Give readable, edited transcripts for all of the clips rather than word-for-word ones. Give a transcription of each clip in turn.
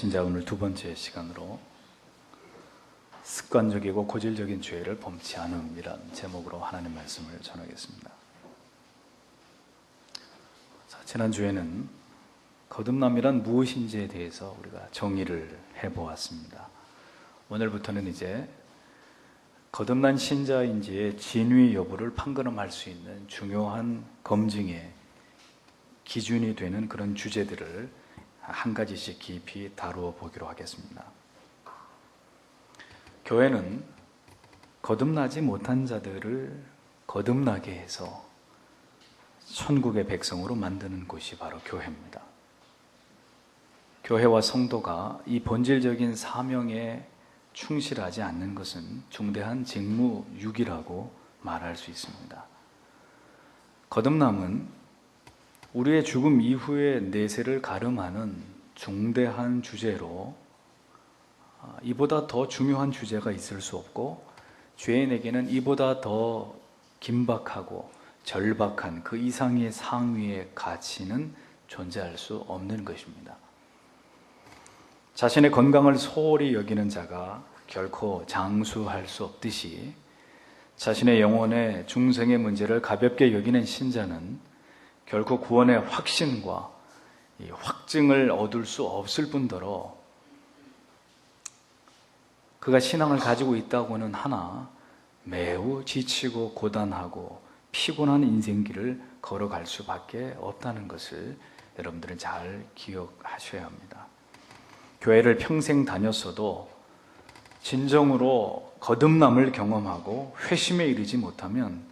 신자 오늘 두 번째 시간으로 습관적이고 고질적인 죄를 범치 않음이란 제목으로 하나님 말씀을 전하겠습니다. 지난주에는 거듭남이란 무엇인지에 대해서 우리가 정의를 해보았습니다. 오늘부터는 이제 거듭난 신자인지의 진위 여부를 판가름할 수 있는 중요한 검증의 기준이 되는 그런 주제들을 한 가지씩 깊이 다루어 보기로 하겠습니다. 교회는 거듭나지 못한 자들을 거듭나게 해서 천국의 백성으로 만드는 곳이 바로 교회입니다. 교회와 성도가 이 본질적인 사명에 충실하지 않는 것은 중대한 직무유기라고 말할 수 있습니다. 거듭남은 우리의 죽음 이후의 내세를 가름하는 중대한 주제로 이보다 더 중요한 주제가 있을 수 없고 죄인에게는 이보다 더 긴박하고 절박한 그 이상의 상위의 가치는 존재할 수 없는 것입니다. 자신의 건강을 소홀히 여기는 자가 결코 장수할 수 없듯이 자신의 영혼의 중생의 문제를 가볍게 여기는 신자는 결코 구원의 확신과 이 확증을 얻을 수 없을 뿐더러 그가 신앙을 가지고 있다고는 하나 매우 지치고 고단하고 피곤한 인생길을 걸어갈 수밖에 없다는 것을 여러분들은 잘 기억하셔야 합니다. 교회를 평생 다녔어도 진정으로 거듭남을 경험하고 회심에 이르지 못하면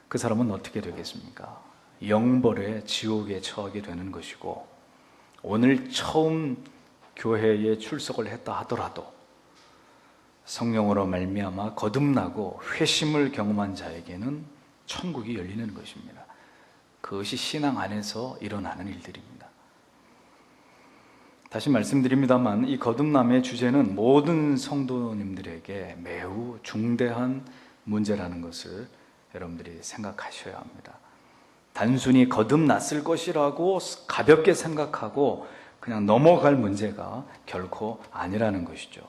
그 사람은 어떻게 되겠습니까? 영벌의 지옥에 처하게 되는 것이고, 오늘 처음 교회에 출석을 했다 하더라도 성령으로 말미암아 거듭나고 회심을 경험한 자에게는 천국이 열리는 것입니다. 그것이 신앙 안에서 일어나는 일들입니다. 다시 말씀드립니다만 이 거듭남의 주제는 모든 성도님들에게 매우 중대한 문제라는 것을 여러분들이 생각하셔야 합니다. 단순히 거듭났을 것이라고 가볍게 생각하고 그냥 넘어갈 문제가 결코 아니라는 것이죠.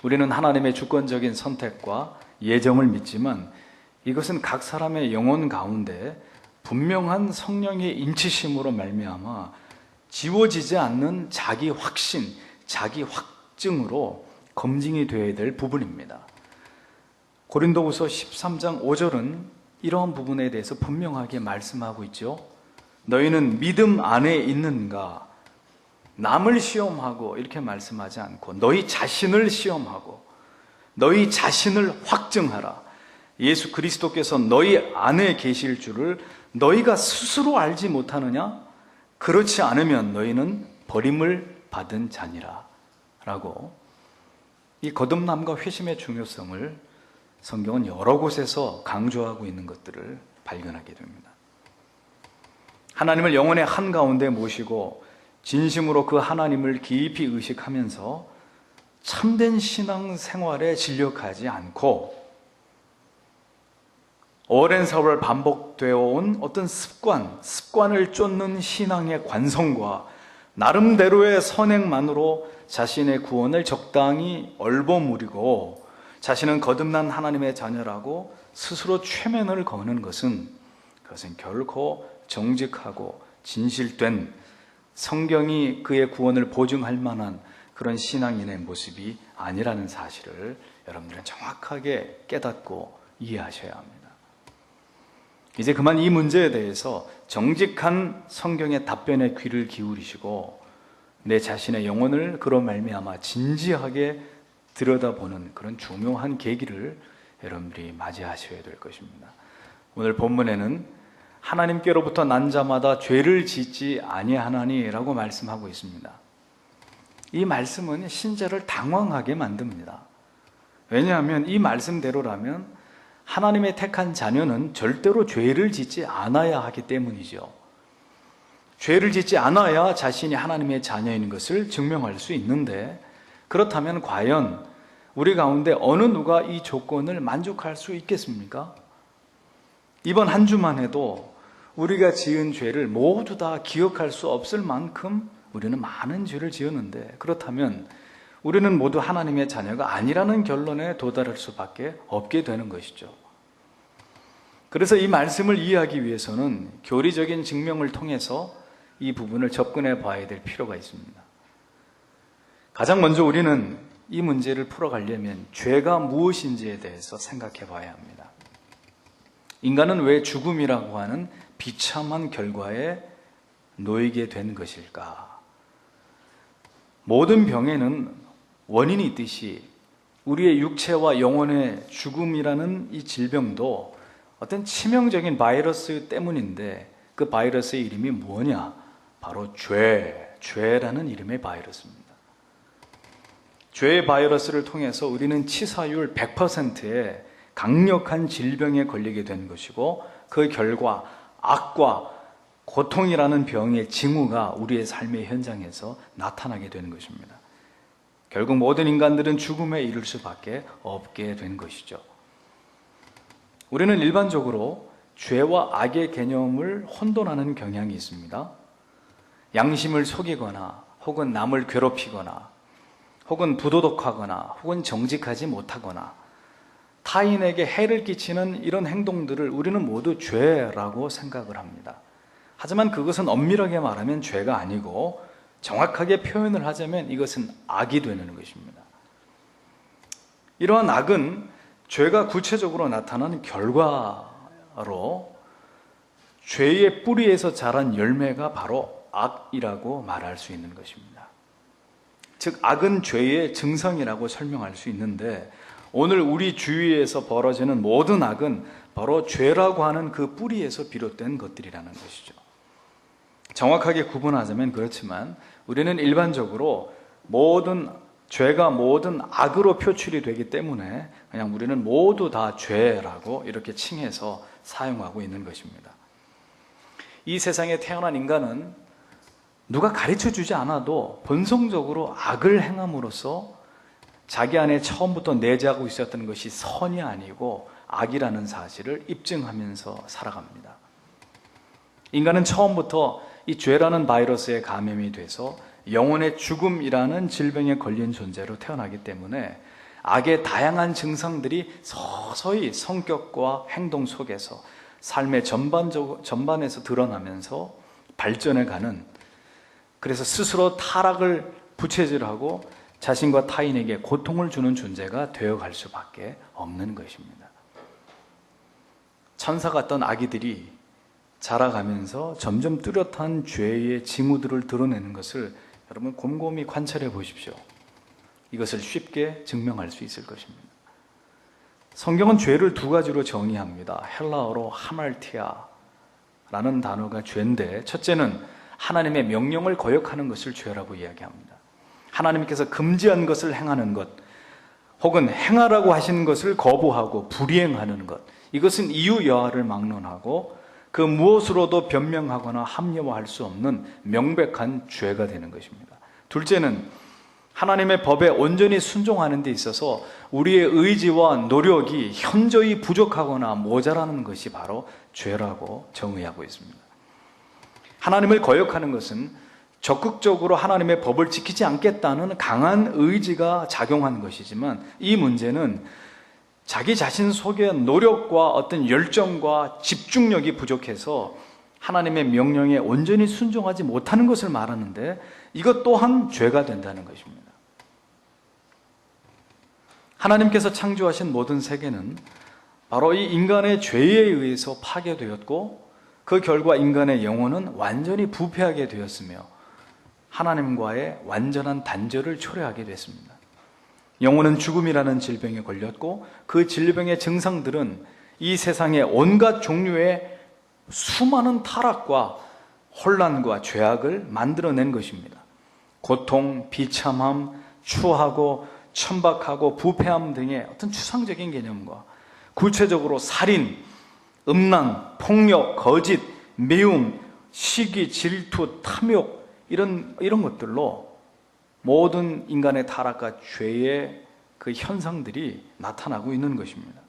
우리는 하나님의 주권적인 선택과 예정을 믿지만 이것은 각 사람의 영혼 가운데 분명한 성령의 인치심으로 말미암아 지워지지 않는 자기 확신, 자기 확증으로 검증이 되어야 될 부분입니다. 고린도후서 13장 5절은 이러한 부분에 대해서 분명하게 말씀하고 있죠. 너희는 믿음 안에 있는가? 남을 시험하고 이렇게 말씀하지 않고 너희 자신을 시험하고 너희 자신을 확증하라. 예수 그리스도께서 너희 안에 계실 줄을 너희가 스스로 알지 못하느냐? 그렇지 않으면 너희는 버림을 받은 자니라 라고 이 거듭남과 회심의 중요성을 성경은 여러 곳에서 강조하고 있는 것들을 발견하게 됩니다. 하나님을 영혼의 한가운데 모시고 진심으로 그 하나님을 깊이 의식하면서 참된 신앙 생활에 진력하지 않고 오랜 세월 반복되어 온 어떤 습관을 쫓는 신앙의 관성과 나름대로의 선행만으로 자신의 구원을 적당히 얼버무리고 자신은 거듭난 하나님의 자녀라고 스스로 최면을 거는 그것은 결코 정직하고 진실된 성경이 그의 구원을 보증할 만한 그런 신앙인의 모습이 아니라는 사실을 여러분들은 정확하게 깨닫고 이해하셔야 합니다. 이제 그만 이 문제에 대해서 정직한 성경의 답변에 귀를 기울이시고 내 자신의 영혼을 그로 말미암아 진지하게 들여다보는 그런 중요한 계기를 여러분들이 맞이하셔야 될 것입니다. 오늘 본문에는 하나님께로부터 난 자마다 죄를 짓지 아니하나니라고 말씀하고 있습니다. 이 말씀은 신자를 당황하게 만듭니다. 왜냐하면 이 말씀대로라면 하나님의 택한 자녀는 절대로 죄를 짓지 않아야 하기 때문이죠. 죄를 짓지 않아야 자신이 하나님의 자녀인 것을 증명할 수 있는데, 그렇다면 과연 우리 가운데 어느 누가 이 조건을 만족할 수 있겠습니까? 이번 한 주만 해도 우리가 지은 죄를 모두 다 기억할 수 없을 만큼 우리는 많은 죄를 지었는데, 그렇다면 우리는 모두 하나님의 자녀가 아니라는 결론에 도달할 수밖에 없게 되는 것이죠. 그래서 이 말씀을 이해하기 위해서는 교리적인 증명을 통해서 이 부분을 접근해 봐야 될 필요가 있습니다. 가장 먼저 우리는 이 문제를 풀어가려면 죄가 무엇인지에 대해서 생각해 봐야 합니다. 인간은 왜 죽음이라고 하는 비참한 결과에 놓이게 된 것일까? 모든 병에는 원인이 있듯이 우리의 육체와 영혼의 죽음이라는 이 질병도 어떤 치명적인 바이러스 때문인데, 그 바이러스의 이름이 뭐냐? 바로 죄라는 이름의 바이러스입니다. 죄의 바이러스를 통해서 우리는 치사율 100%의 강력한 질병에 걸리게 된 것이고, 그 결과 악과 고통이라는 병의 징후가 우리의 삶의 현장에서 나타나게 되는 것입니다. 결국 모든 인간들은 죽음에 이를 수밖에 없게 된 것이죠. 우리는 일반적으로 죄와 악의 개념을 혼돈하는 경향이 있습니다. 양심을 속이거나 혹은 남을 괴롭히거나 혹은 부도덕하거나 혹은 정직하지 못하거나 타인에게 해를 끼치는 이런 행동들을 우리는 모두 죄라고 생각을 합니다. 하지만 그것은 엄밀하게 말하면 죄가 아니고, 정확하게 표현을 하자면 이것은 악이 되는 것입니다. 이러한 악은 죄가 구체적으로 나타나는 결과로, 죄의 뿌리에서 자란 열매가 바로 악이라고 말할 수 있는 것입니다. 즉, 악은 죄의 증상이라고 설명할 수 있는데, 오늘 우리 주위에서 벌어지는 모든 악은 바로 죄라고 하는 그 뿌리에서 비롯된 것들이라는 것이죠. 정확하게 구분하자면 그렇지만, 우리는 일반적으로 죄가 모든 악으로 표출이 되기 때문에 그냥 우리는 모두 다 죄라고 이렇게 칭해서 사용하고 있는 것입니다. 이 세상에 태어난 인간은 누가 가르쳐 주지 않아도 본성적으로 악을 행함으로써 자기 안에 처음부터 내재하고 있었던 것이 선이 아니고 악이라는 사실을 입증하면서 살아갑니다. 인간은 처음부터 이 죄라는 바이러스에 감염이 돼서 영혼의 죽음이라는 질병에 걸린 존재로 태어나기 때문에 악의 다양한 증상들이 서서히 성격과 행동 속에서 삶의 전반에서 드러나면서 발전해가는, 그래서 스스로 타락을 부채질하고 자신과 타인에게 고통을 주는 존재가 되어갈 수밖에 없는 것입니다. 천사 같던 아기들이 자라가면서 점점 뚜렷한 죄의 징후들을 드러내는 것을 여러분 곰곰이 관찰해 보십시오. 이것을 쉽게 증명할 수 있을 것입니다. 성경은 죄를 두 가지로 정의합니다. 헬라어로 하말티아라는 단어가 죄인데, 첫째는 하나님의 명령을 거역하는 것을 죄라고 이야기합니다. 하나님께서 금지한 것을 행하는 것, 혹은 행하라고 하신 것을 거부하고 불이행하는 것, 이것은 이유 여하를 막론하고 그 무엇으로도 변명하거나 합리화할 수 없는 명백한 죄가 되는 것입니다. 둘째는 하나님의 법에 온전히 순종하는 데 있어서 우리의 의지와 노력이 현저히 부족하거나 모자라는 것이 바로 죄라고 정의하고 있습니다. 하나님을 거역하는 것은 적극적으로 하나님의 법을 지키지 않겠다는 강한 의지가 작용한 것이지만, 이 문제는 자기 자신 속에 노력과 어떤 열정과 집중력이 부족해서 하나님의 명령에 온전히 순종하지 못하는 것을 말하는데, 이것 또한 죄가 된다는 것입니다. 하나님께서 창조하신 모든 세계는 바로 이 인간의 죄에 의해서 파괴되었고, 그 결과 인간의 영혼은 완전히 부패하게 되었으며 하나님과의 완전한 단절을 초래하게 됐습니다. 영혼은 죽음이라는 질병에 걸렸고, 그 질병의 증상들은 이 세상의 온갖 종류의 수많은 타락과 혼란과 죄악을 만들어낸 것입니다. 고통, 비참함, 추하고 천박하고 부패함 등의 어떤 추상적인 개념과 구체적으로 살인, 음란, 폭력, 거짓, 미움, 시기, 질투, 탐욕, 이런 것들로 모든 인간의 타락과 죄의 그 현상들이 나타나고 있는 것입니다.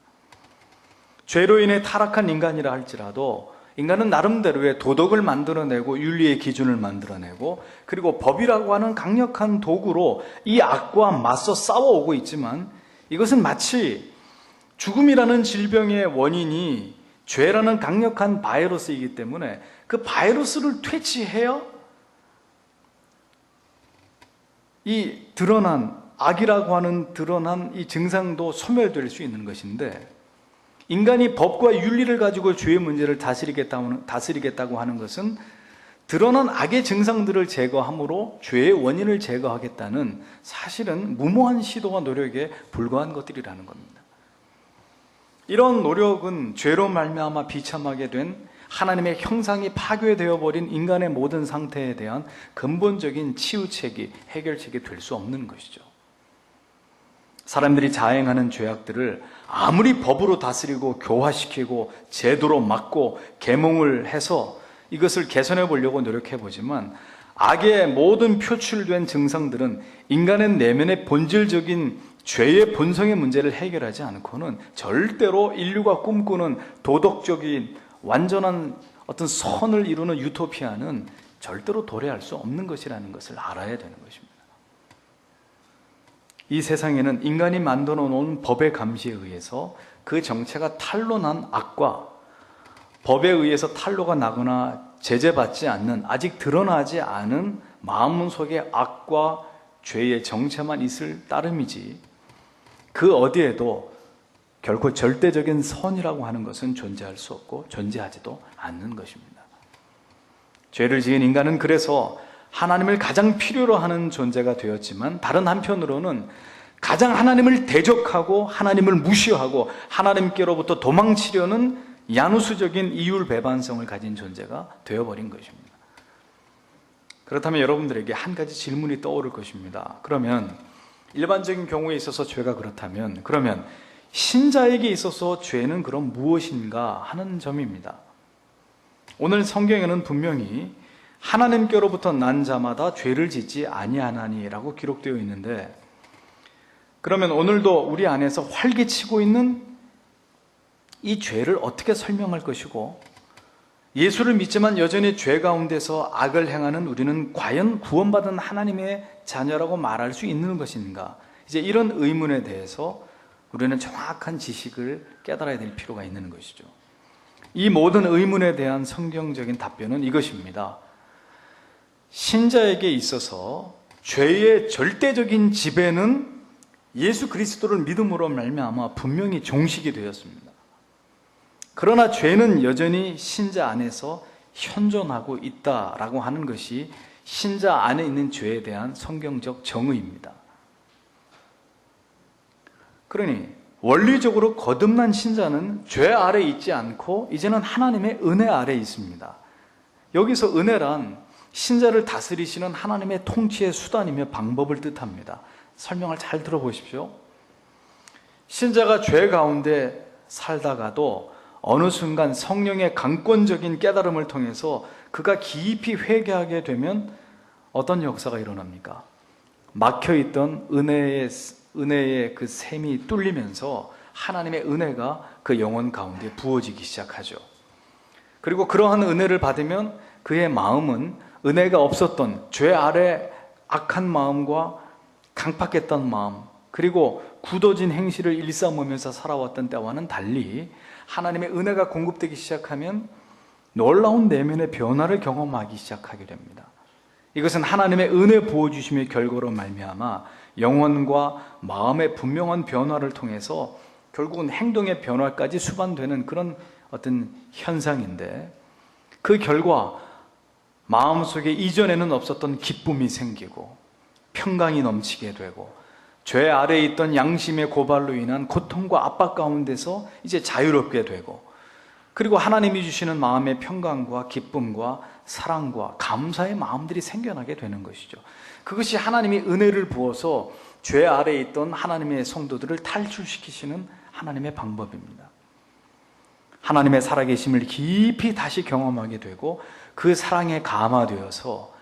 죄로 인해 타락한 인간이라 할지라도 인간은 나름대로의 도덕을 만들어내고 윤리의 기준을 만들어내고 그리고 법이라고 하는 강력한 도구로 이 악과 맞서 싸워오고 있지만 이것은 마치 죽음이라는 질병의 원인이 죄라는 강력한 바이러스이기 때문에 그 바이러스를 퇴치해야 이 드러난 악이라고 하는 드러난 이 증상도 소멸될 수 있는 것인데 인간이 법과 윤리를 가지고 죄의 문제를 다스리겠다고 하는 것은 드러난 악의 증상들을 제거함으로 죄의 원인을 제거하겠다는 사실은 무모한 시도와 노력에 불과한 것들이라는 겁니다. 이런 노력은 죄로 말미암아 비참하게 된 하나님의 형상이 파괴되어 버린 인간의 모든 상태에 대한 근본적인 치유책이 해결책이 될 수 없는 것이죠. 사람들이 자행하는 죄악들을 아무리 법으로 다스리고 교화시키고 제도로 막고 계몽을 해서 이것을 개선해 보려고 노력해 보지만 악의 모든 표출된 증상들은 인간의 내면의 본질적인 죄의 본성의 문제를 해결하지 않고는 절대로 인류가 꿈꾸는 도덕적인 완전한 어떤 선을 이루는 유토피아는 절대로 도래할 수 없는 것이라는 것을 알아야 되는 것입니다. 이 세상에는 인간이 만들어 놓은 법의 감시에 의해서 그 정체가 탄로 난 악과 법에 의해서 탄로가 나거나 제재받지 않는 아직 드러나지 않은 마음 속의 악과 죄의 정체만 있을 따름이지 그 어디에도 결코 절대적인 선이라고 하는 것은 존재할 수 없고 존재하지도 않는 것입니다. 죄를 지은 인간은 그래서 하나님을 가장 필요로 하는 존재가 되었지만 다른 한편으로는 가장 하나님을 대적하고 하나님을 무시하고 하나님께로부터 도망치려는 야누스적인 이율배반성을 가진 존재가 되어버린 것입니다. 그렇다면 여러분들에게 한 가지 질문이 떠오를 것입니다. 그러면 일반적인 경우에 있어서 죄가 그렇다면 그러면 신자에게 있어서 죄는 그럼 무엇인가 하는 점입니다. 오늘 성경에는 분명히 하나님께로부터 난 자마다 죄를 짓지 아니하나니라고 기록되어 있는데 그러면 오늘도 우리 안에서 활기치고 있는 이 죄를 어떻게 설명할 것이고 예수를 믿지만 여전히 죄 가운데서 악을 행하는 우리는 과연 구원받은 하나님의 자녀라고 말할 수 있는 것인가? 이제 이런 의문에 대해서 우리는 정확한 지식을 깨달아야 될 필요가 있는 것이죠. 이 모든 의문에 대한 성경적인 답변은 이것입니다. 신자에게 있어서 죄의 절대적인 지배는 예수 그리스도를 믿음으로 말미암아 분명히 종식이 되었습니다. 그러나 죄는 여전히 신자 안에서 현존하고 있다라고 하는 것이 신자 안에 있는 죄에 대한 성경적 정의입니다. 그러니 원리적으로 거듭난 신자는 죄 아래 있지 않고 이제는 하나님의 은혜 아래 있습니다. 여기서 은혜란 신자를 다스리시는 하나님의 통치의 수단이며 방법을 뜻합니다. 설명을 잘 들어보십시오. 신자가 죄 가운데 살다가도 어느 순간 성령의 강권적인 깨달음을 통해서 그가 깊이 회개하게 되면 어떤 역사가 일어납니까? 막혀있던 은혜의 그 샘이 뚫리면서 하나님의 은혜가 그 영혼 가운데 부어지기 시작하죠. 그리고 그러한 은혜를 받으면 그의 마음은 은혜가 없었던 죄 아래 악한 마음과 강팍했던 마음 그리고 굳어진 행실을 일삼으면서 살아왔던 때와는 달리 하나님의 은혜가 공급되기 시작하면 놀라운 내면의 변화를 경험하기 시작하게 됩니다. 이것은 하나님의 은혜 부어주심의 결과로 말미암아 영혼과 마음의 분명한 변화를 통해서 결국은 행동의 변화까지 수반되는 그런 어떤 현상인데 그 결과 마음속에 이전에는 없었던 기쁨이 생기고 평강이 넘치게 되고 죄 아래에 있던 양심의 고발로 인한 고통과 압박 가운데서 이제 자유롭게 되고 그리고 하나님이 주시는 마음의 평강과 기쁨과 사랑과 감사의 마음들이 생겨나게 되는 것이죠. 그것이 하나님이 은혜를 부어서 죄 아래에 있던 하나님의 성도들을 탈출시키시는 하나님의 방법입니다. 하나님의 살아계심을 깊이 다시 경험하게 되고 그 사랑에 감화되어서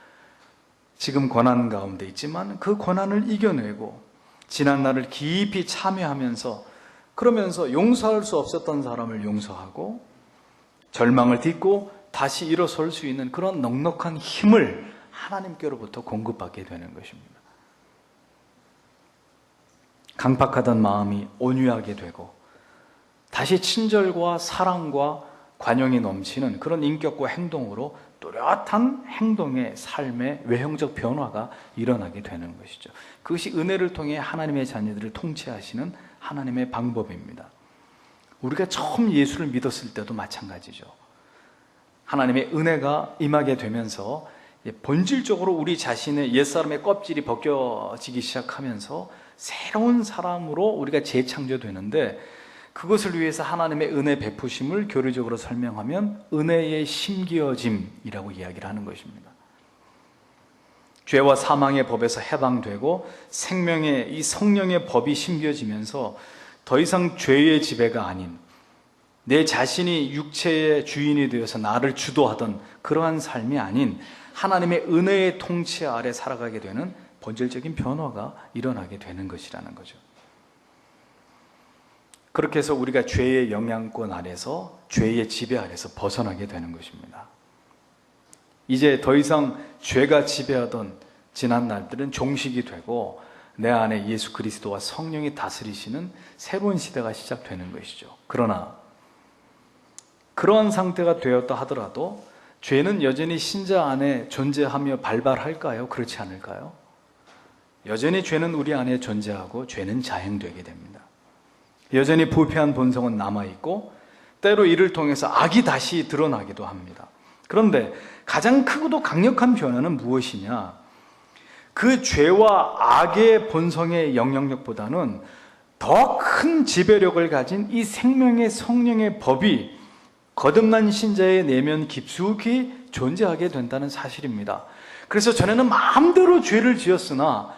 지금 고난 가운데 있지만 그 고난을 이겨내고 지난 날을 깊이 참여하면서 그러면서 용서할 수 없었던 사람을 용서하고 절망을 딛고 다시 일어설 수 있는 그런 넉넉한 힘을 하나님께로부터 공급받게 되는 것입니다. 강팍하던 마음이 온유하게 되고 다시 친절과 사랑과 관용이 넘치는 그런 인격과 행동으로 뚜렷한 행동의 삶의 외형적 변화가 일어나게 되는 것이죠. 그것이 은혜를 통해 하나님의 자녀들을 통치하시는 하나님의 방법입니다. 우리가 처음 예수를 믿었을 때도 마찬가지죠. 하나님의 은혜가 임하게 되면서 본질적으로 우리 자신의 옛사람의 껍질이 벗겨지기 시작하면서 새로운 사람으로 우리가 재창조되는데, 그것을 위해서 하나님의 은혜 베푸심을 교리적으로 설명하면 은혜의 심기어짐이라고 이야기를 하는 것입니다. 죄와 사망의 법에서 해방되고 생명의 이 성령의 법이 심겨지면서 더 이상 죄의 지배가 아닌 내 자신이 육체의 주인이 되어서 나를 주도하던 그러한 삶이 아닌 하나님의 은혜의 통치 아래 살아가게 되는 본질적인 변화가 일어나게 되는 것이라는 거죠. 그렇게 해서 우리가 죄의 영향권 아래서, 죄의 지배 아래서 벗어나게 되는 것입니다. 이제 더 이상 죄가 지배하던 지난 날들은 종식이 되고 내 안에 예수 그리스도와 성령이 다스리시는 새로운 시대가 시작되는 것이죠. 그러나 그러한 상태가 되었다 하더라도 죄는 여전히 신자 안에 존재하며 발발할까요? 그렇지 않을까요? 여전히 죄는 우리 안에 존재하고 죄는 자행되게 됩니다. 여전히 부패한 본성은 남아있고 때로 이를 통해서 악이 다시 드러나기도 합니다. 그런데 가장 크고도 강력한 변화는 무엇이냐? 그 죄와 악의 본성의 영향력보다는 더 큰 지배력을 가진 이 생명의 성령의 법이 거듭난 신자의 내면 깊숙이 존재하게 된다는 사실입니다. 그래서 전에는 마음대로 죄를 지었으나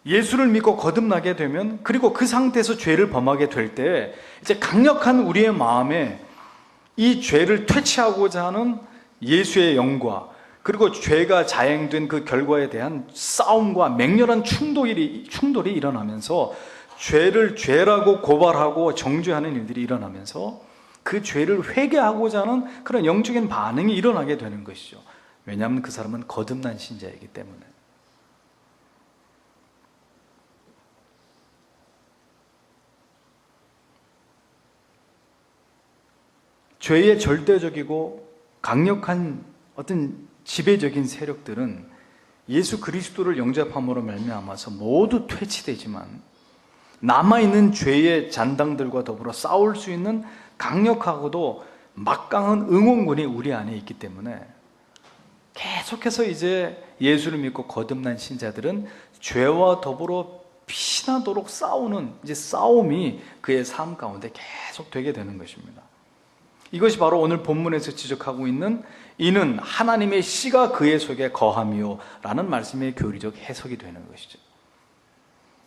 예수를 믿고 거듭나게 되면, 그리고 그 상태에서 죄를 범하게 될 때 이제 강력한 우리의 마음에 이 죄를 퇴치하고자 하는 예수의 영과, 그리고 죄가 자행된 그 결과에 대한 싸움과 맹렬한 충돌이 일어나면서 죄를 죄라고 고발하고 정죄하는 일들이 일어나면서 그 죄를 회개하고자 하는 그런 영적인 반응이 일어나게 되는 것이죠. 왜냐하면 그 사람은 거듭난 신자이기 때문에. 죄의 절대적이고 강력한 어떤 지배적인 세력들은 예수 그리스도를 영접함으로 말미암아서 모두 퇴치되지만, 남아있는 죄의 잔당들과 더불어 싸울 수 있는 강력하고도 막강한 응원군이 우리 안에 있기 때문에 계속해서 이제 예수를 믿고 거듭난 신자들은 죄와 더불어 피나도록 싸우는 이제 싸움이 그의 삶 가운데 계속 되게 되는 것입니다. 이것이 바로 오늘 본문에서 지적하고 있는 이는 하나님의 씨가 그의 속에 거함이요 라는 말씀의 교리적 해석이 되는 것이죠.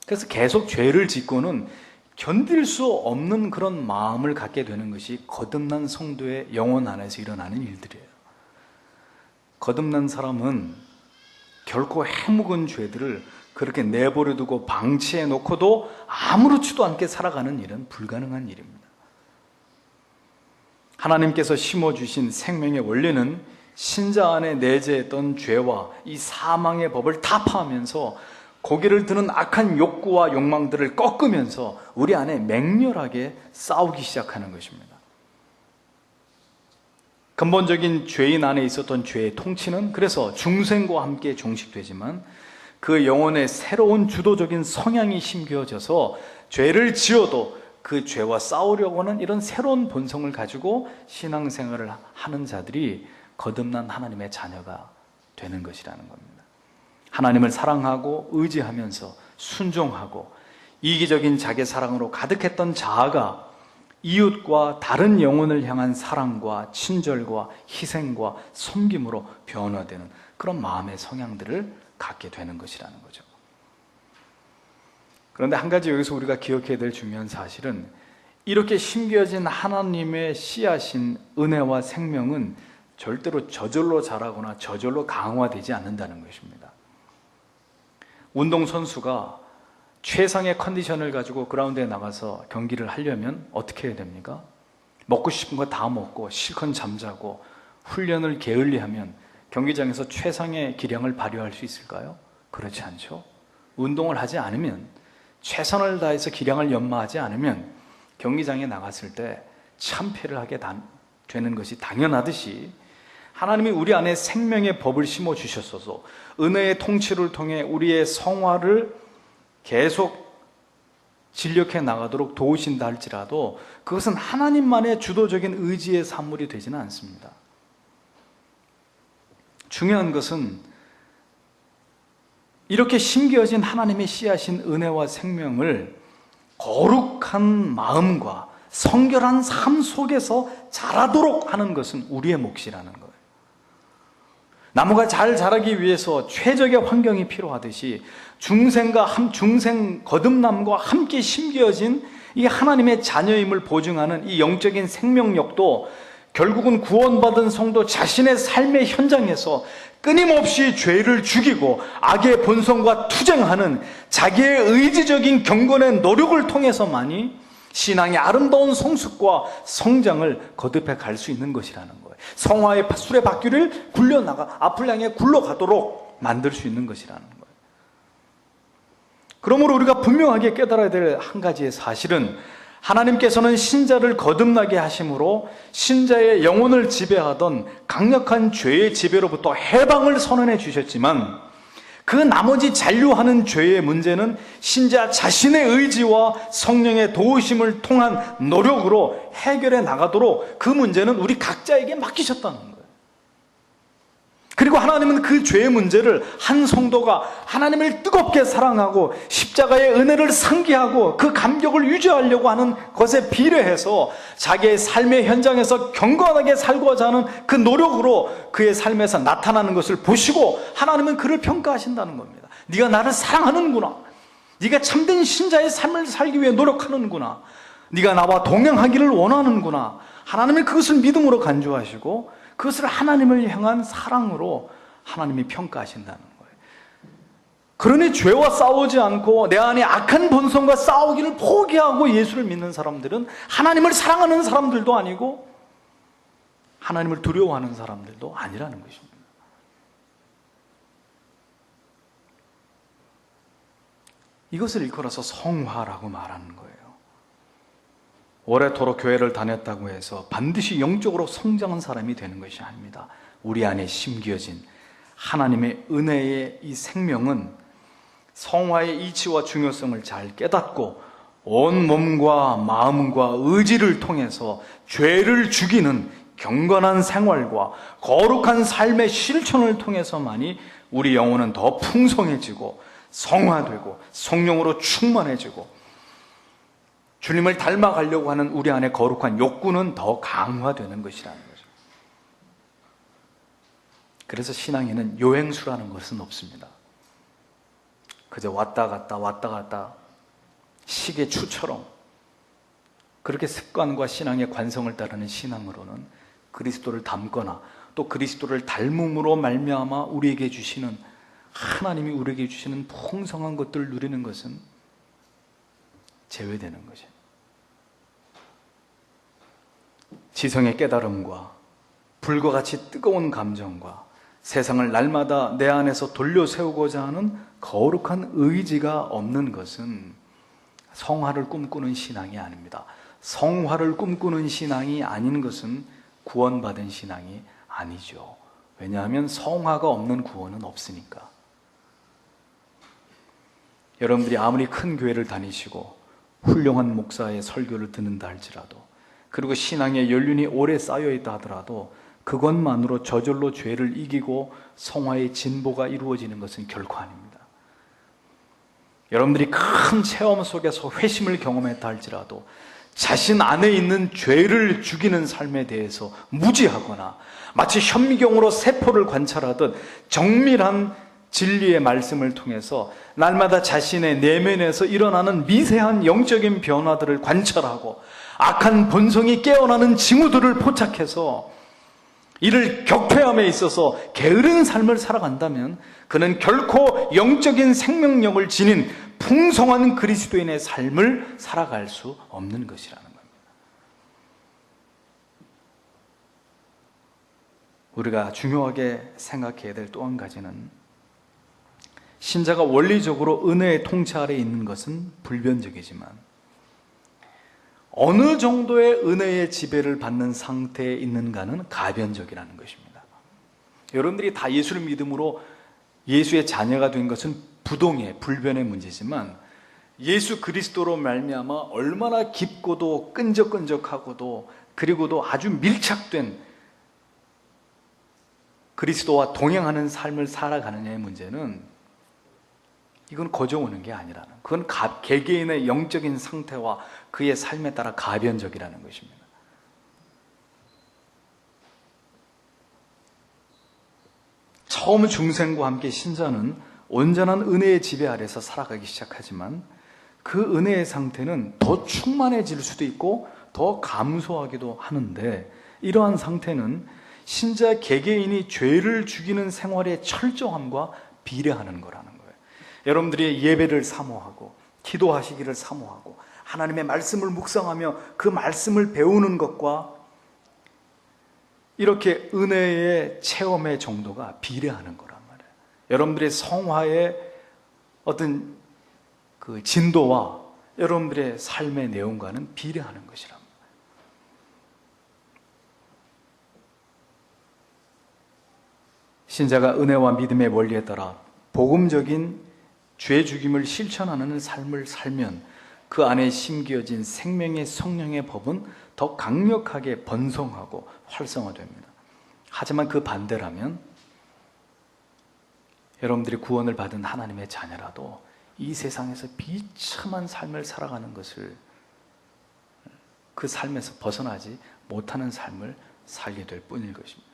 그래서 계속 죄를 짓고는 견딜 수 없는 그런 마음을 갖게 되는 것이 거듭난 성도의 영혼 안에서 일어나는 일들이에요. 거듭난 사람은 결코 해묵은 죄들을 그렇게 내버려 두고 방치해 놓고도 아무렇지도 않게 살아가는 일은 불가능한 일입니다. 하나님께서 심어주신 생명의 원리는 신자 안에 내재했던 죄와 이 사망의 법을 타파하면서 고개를 드는 악한 욕구와 욕망들을 꺾으면서 우리 안에 맹렬하게 싸우기 시작하는 것입니다. 근본적인 죄인 안에 있었던 죄의 통치는 그래서 중생과 함께 종식되지만, 그 영혼의 새로운 주도적인 성향이 심겨져서 죄를 지어도 그 죄와 싸우려고 하는 이런 새로운 본성을 가지고 신앙생활을 하는 자들이 거듭난 하나님의 자녀가 되는 것이라는 겁니다. 하나님을 사랑하고 의지하면서 순종하고 이기적인 자기 사랑으로 가득했던 자아가 이웃과 다른 영혼을 향한 사랑과 친절과 희생과 섬김으로 변화되는 그런 마음의 성향들을 갖게 되는 것이라는 거죠. 그런데 한 가지 여기서 우리가 기억해야 될 중요한 사실은, 이렇게 심겨진 하나님의 씨앗인 은혜와 생명은 절대로 저절로 자라거나 저절로 강화되지 않는다는 것입니다. 운동선수가 최상의 컨디션을 가지고 그라운드에 나가서 경기를 하려면 어떻게 해야 됩니까? 먹고 싶은 거 다 먹고 실컷 잠자고 훈련을 게을리하면 경기장에서 최상의 기량을 발휘할 수 있을까요? 그렇지 않죠. 운동을 하지 않으면, 최선을 다해서 기량을 연마하지 않으면 경기장에 나갔을 때 참패를 하게 되는 것이 당연하듯이, 하나님이 우리 안에 생명의 법을 심어주셨어서 은혜의 통치를 통해 우리의 성화를 계속 진력해 나가도록 도우신다 할지라도 그것은 하나님만의 주도적인 의지의 산물이 되지는 않습니다. 중요한 것은 이렇게 심겨진 하나님의 씨앗인 은혜와 생명을 거룩한 마음과 성결한 삶 속에서 자라도록 하는 것은 우리의 몫이라는 거예요. 나무가 잘 자라기 위해서 최적의 환경이 필요하듯이 중생 거듭남과 함께 심겨진 이 하나님의 자녀임을 보증하는 이 영적인 생명력도 결국은 구원받은 성도 자신의 삶의 현장에서 끊임없이 죄를 죽이고 악의 본성과 투쟁하는 자기의 의지적인 경건의 노력을 통해서만이 신앙의 아름다운 성숙과 성장을 거듭해 갈 수 있는 것이라는 거예요. 성화의 수레바퀴를 앞을 향해 굴러가도록 만들 수 있는 것이라는 거예요. 그러므로 우리가 분명하게 깨달아야 될 한 가지의 사실은, 하나님께서는 신자를 거듭나게 하심으로 신자의 영혼을 지배하던 강력한 죄의 지배로부터 해방을 선언해 주셨지만, 그 나머지 잔류하는 죄의 문제는 신자 자신의 의지와 성령의 도우심을 통한 노력으로 해결해 나가도록 그 문제는 우리 각자에게 맡기셨다는 거예요. 그리고 하나님은 그 죄의 문제를 한 성도가 하나님을 뜨겁게 사랑하고 십자가의 은혜를 상기하고 그 감격을 유지하려고 하는 것에 비례해서 자기의 삶의 현장에서 경건하게 살고자 하는 그 노력으로 그의 삶에서 나타나는 것을 보시고 하나님은 그를 평가하신다는 겁니다. 네가 나를 사랑하는구나. 네가 참된 신자의 삶을 살기 위해 노력하는구나. 네가 나와 동행하기를 원하는구나. 하나님은 그것을 믿음으로 간주하시고 그것을 하나님을 향한 사랑으로 하나님이 평가하신다는 거예요. 그러니 죄와 싸우지 않고 내 안에 악한 본성과 싸우기를 포기하고 예수를 믿는 사람들은 하나님을 사랑하는 사람들도 아니고 하나님을 두려워하는 사람들도 아니라는 것입니다. 이것을 일컬어서 성화라고 말하는 거예요. 오래도록 교회를 다녔다고 해서 반드시 영적으로 성장한 사람이 되는 것이 아닙니다. 우리 안에 심겨진 하나님의 은혜의 이 생명은 성화의 이치와 중요성을 잘 깨닫고 온 몸과 마음과 의지를 통해서 죄를 죽이는 경건한 생활과 거룩한 삶의 실천을 통해서만이 우리 영혼은 더 풍성해지고 성화되고 성령으로 충만해지고 주님을 닮아가려고 하는 우리 안의 거룩한 욕구는 더 강화되는 것이라는 거죠. 그래서 신앙에는 요행수라는 것은 없습니다. 그저 왔다 갔다 시계 추처럼 그렇게 습관과 신앙의 관성을 따르는 신앙으로는 그리스도를 닮거나 또 그리스도를 닮음으로 말미암아 우리에게 주시는, 하나님이 우리에게 주시는 풍성한 것들을 누리는 것은 제외되는 거죠. 지성의 깨달음과 불과 같이 뜨거운 감정과 세상을 날마다 내 안에서 돌려 세우고자 하는 거룩한 의지가 없는 것은 성화를 꿈꾸는 신앙이 아닙니다. 성화를 꿈꾸는 신앙이 아닌 것은 구원받은 신앙이 아니죠. 왜냐하면 성화가 없는 구원은 없으니까. 여러분들이 아무리 큰 교회를 다니시고 훌륭한 목사의 설교를 듣는다 할지라도, 그리고 신앙의 연륜이 오래 쌓여있다 하더라도 그것만으로 저절로 죄를 이기고 성화의 진보가 이루어지는 것은 결코 아닙니다. 여러분들이 큰 체험 속에서 회심을 경험했다 할지라도 자신 안에 있는 죄를 죽이는 삶에 대해서 무지하거나 마치 현미경으로 세포를 관찰하듯 정밀한 진리의 말씀을 통해서 날마다 자신의 내면에서 일어나는 미세한 영적인 변화들을 관찰하고 악한 본성이 깨어나는 징후들을 포착해서 이를 격퇴함에 있어서 게으른 삶을 살아간다면 그는 결코 영적인 생명력을 지닌 풍성한 그리스도인의 삶을 살아갈 수 없는 것이라는 겁니다. 우리가 중요하게 생각해야 될 또 한 가지는, 신자가 원리적으로 은혜의 통치 아래 있는 것은 불변적이지만 어느 정도의 은혜의 지배를 받는 상태에 있는가는 가변적이라는 것입니다. 여러분들이 다 예수를 믿음으로 예수의 자녀가 된 것은 부동의, 불변의 문제지만, 예수 그리스도로 말미암아 얼마나 깊고도 끈적끈적하고도 그리고도 아주 밀착된 그리스도와 동행하는 삶을 살아가느냐의 문제는, 이건 거저오는 게 아니라는, 그건 개개인의 영적인 상태와 그의 삶에 따라 가변적이라는 것입니다. 처음 중생과 함께 신자는 온전한 은혜의 지배 아래서 살아가기 시작하지만, 그 은혜의 상태는 더 충만해질 수도 있고 더 감소하기도 하는데, 이러한 상태는 신자 개개인이 죄를 죽이는 생활의 철저함과 비례하는 거라는 거예요. 여러분들이 예배를 사모하고 기도하시기를 사모하고 하나님의 말씀을 묵상하며 그 말씀을 배우는 것과 이렇게 은혜의 체험의 정도가 비례하는 거란 말이에요. 여러분들의 성화의 어떤 그 진도와 여러분들의 삶의 내용과는 비례하는 것이란 말이에요. 신자가 은혜와 믿음의 원리에 따라 복음적인 죄 죽임을 실천하는 삶을 살면 그 안에 심겨진 생명의 성령의 법은 더 강력하게 번성하고 활성화됩니다. 하지만 그 반대라면, 여러분들이 구원을 받은 하나님의 자녀라도 이 세상에서 비참한 삶을 살아가는 것을, 그 삶에서 벗어나지 못하는 삶을 살게 될 뿐일 것입니다.